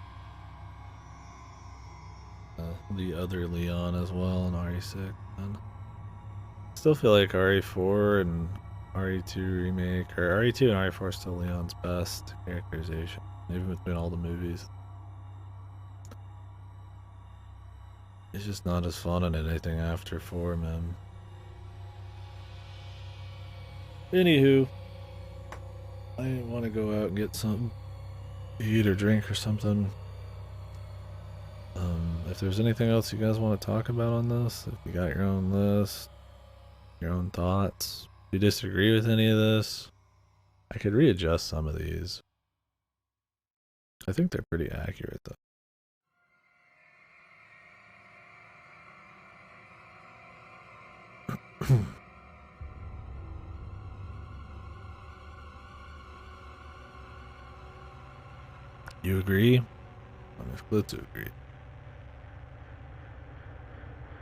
the other Leon as well in RE6. Man. Still feel like RE4 and RE2 remake, or RE2 and RE4 are still Leon's best characterization, even between all the movies. It's just not as fun on anything after 4, man. Anywho, I want to go out and get something to eat or drink or something. If there's anything else you guys want to talk about on this, if you got your own list, your own thoughts, if you disagree with any of this, I could readjust some of these. I think they're pretty accurate though. You agree? I'm split to agree.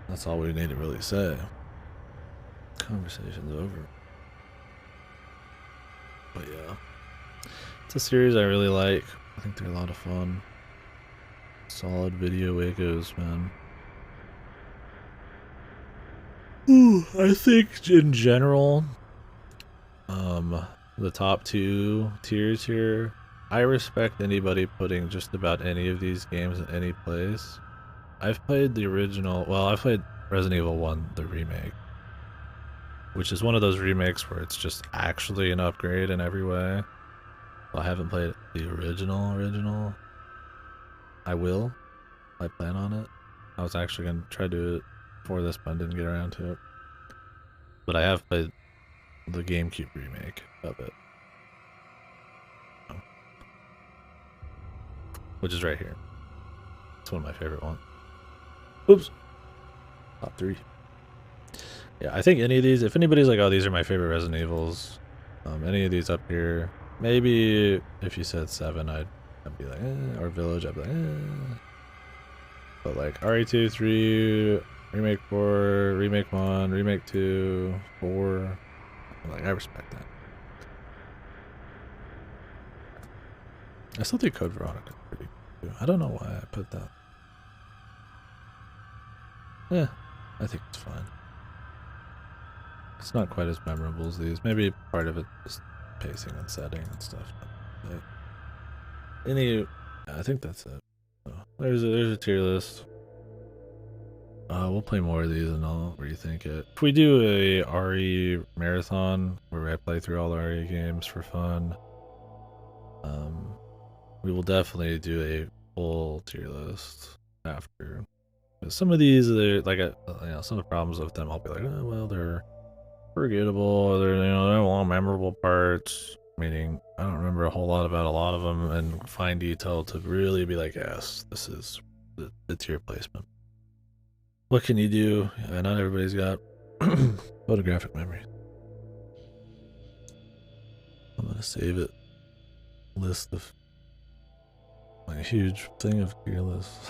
That's all we need to really say. Conversation's over. But yeah. It's a series I really like. I think they're a lot of fun. Solid video echoes, man. Ooh, I think in general, the top 2 tiers here, I respect anybody putting just about any of these games in any place. I've played the original, well, I've played Resident Evil 1, the remake, which is one of those remakes where it's just actually an upgrade in every way. I haven't played the original. I will. I plan on it. I was actually gonna try to do it before this, but I didn't get around to it. But I have played the GameCube remake of it, which is right here. It's one of my favorite ones. Oops. Top 3. Yeah, I think any of these, if anybody's like, oh, these are my favorite Resident Evils, any of these up here, maybe if you said 7, I'd be like, or Village, I'd be like, But like RE2, 3, Remake 4, Remake 1, Remake 2, 4, like, I respect that. I still think Code Veronica is pretty good. I don't know why I put that. Yeah, I think it's fine. It's not quite as memorable as these. Maybe part of it is pacing and setting and stuff. But I think that's it. So there's a tier list. We'll play more of these and I'll rethink it. If we do a RE marathon where I play through all the RE games for fun, we will definitely do a full tier list after. Some of these, they're like, some of the problems with them, I'll be like, oh, well, they're forgettable. They're, they have a lot of memorable parts. Meaning, I don't remember a whole lot about a lot of them, and fine detail to really be like, yes, this is the tier placement. What can you do? Yeah, not everybody's got photographic memory. I'm gonna save it. List of like a huge thing of tier lists.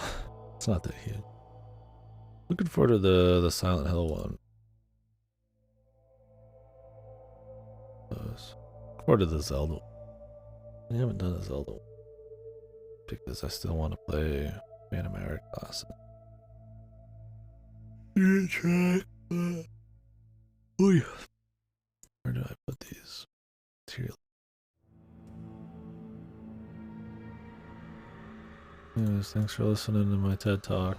It's not that huge. Looking forward to the Silent Hill one. Looking forward to the Zelda. I haven't done a Zelda one because I still want to play Phantom Hourglass. Where do I put these? Tier. Anyways, thanks for listening to my TED Talk.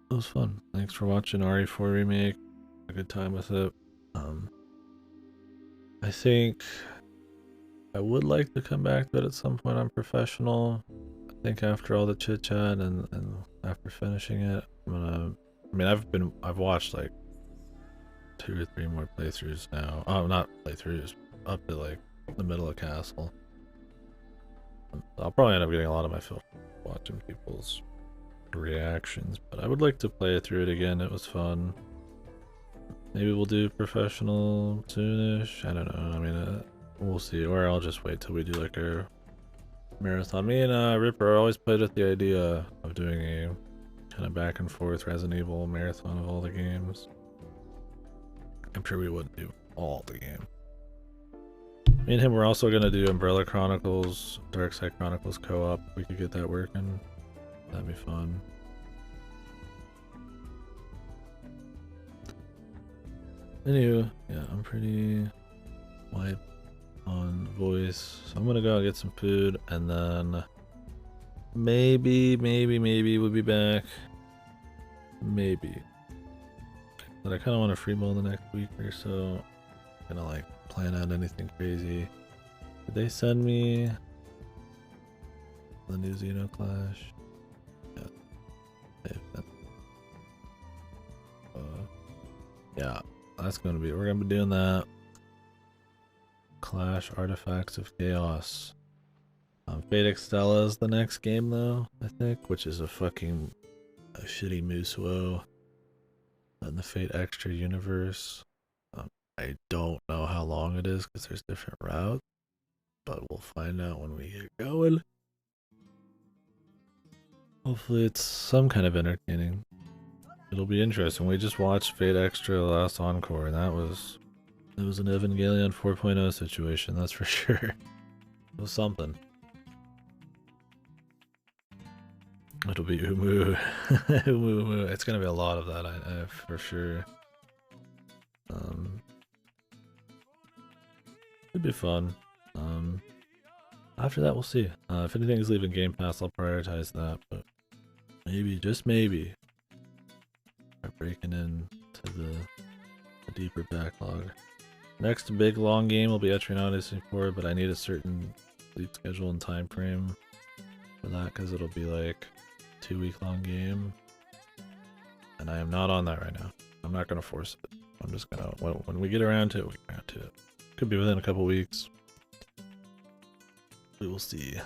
It was fun. Thanks for watching RE4 Remake. A good time with it. I think I would like to come back to it at some point on Professional. I think after all the chit chat and after finishing it, I'm gonna. I mean, I've watched like 2 or 3 more playthroughs now. Oh, not playthroughs, up to like the middle of Castle. I'll probably end up getting a lot of my fill watching people's reactions, but I would like to play through it again. It was fun. Maybe we'll do Professional soonish. I don't know. I mean, we'll see. Or I'll just wait till we do like a marathon. Me and Ripper always played with the idea of doing a kind of back and forth Resident Evil marathon of all the games. I'm sure we wouldn't do all the game. Me and him were also gonna do Umbrella Chronicles, Dark Side Chronicles co-op. We could get that working. That'd be fun. Anywho, yeah, I'm pretty wiped on voice. So I'm gonna go and get some food and then maybe we'll be back. Maybe. But I kinda wanna freeball the next week or so. I'm gonna like plan out anything crazy. Did they send me the new Xenoclash? Yeah, that's gonna be. We're gonna be doing that. Clash Artifacts of Chaos. Fate Extella is the next game though, I think, which is a shitty Musuo in the Fate Extra universe. I don't know how long it is because there's different routes, but we'll find out when we get going. Hopefully it's some kind of entertaining. It'll be interesting. We just watched Fate Extra Last Encore, and it was an Evangelion 4.0 situation, that's for sure. It was something. It'll be Umu. Umu. It's gonna be a lot of that, I for sure. It'd be fun. After that, we'll see. If anything's leaving Game Pass, I'll prioritize that, but maybe, just maybe, start breaking into the deeper backlog. Next big long game will be Etrian Odyssey 4, but I need a certain sleep schedule and time frame for that because it'll be like 2-week-long game. And I am not on that right now. I'm not gonna force it. I'm just gonna when we get around to it, we get around to it. Could be within a couple weeks. We will see.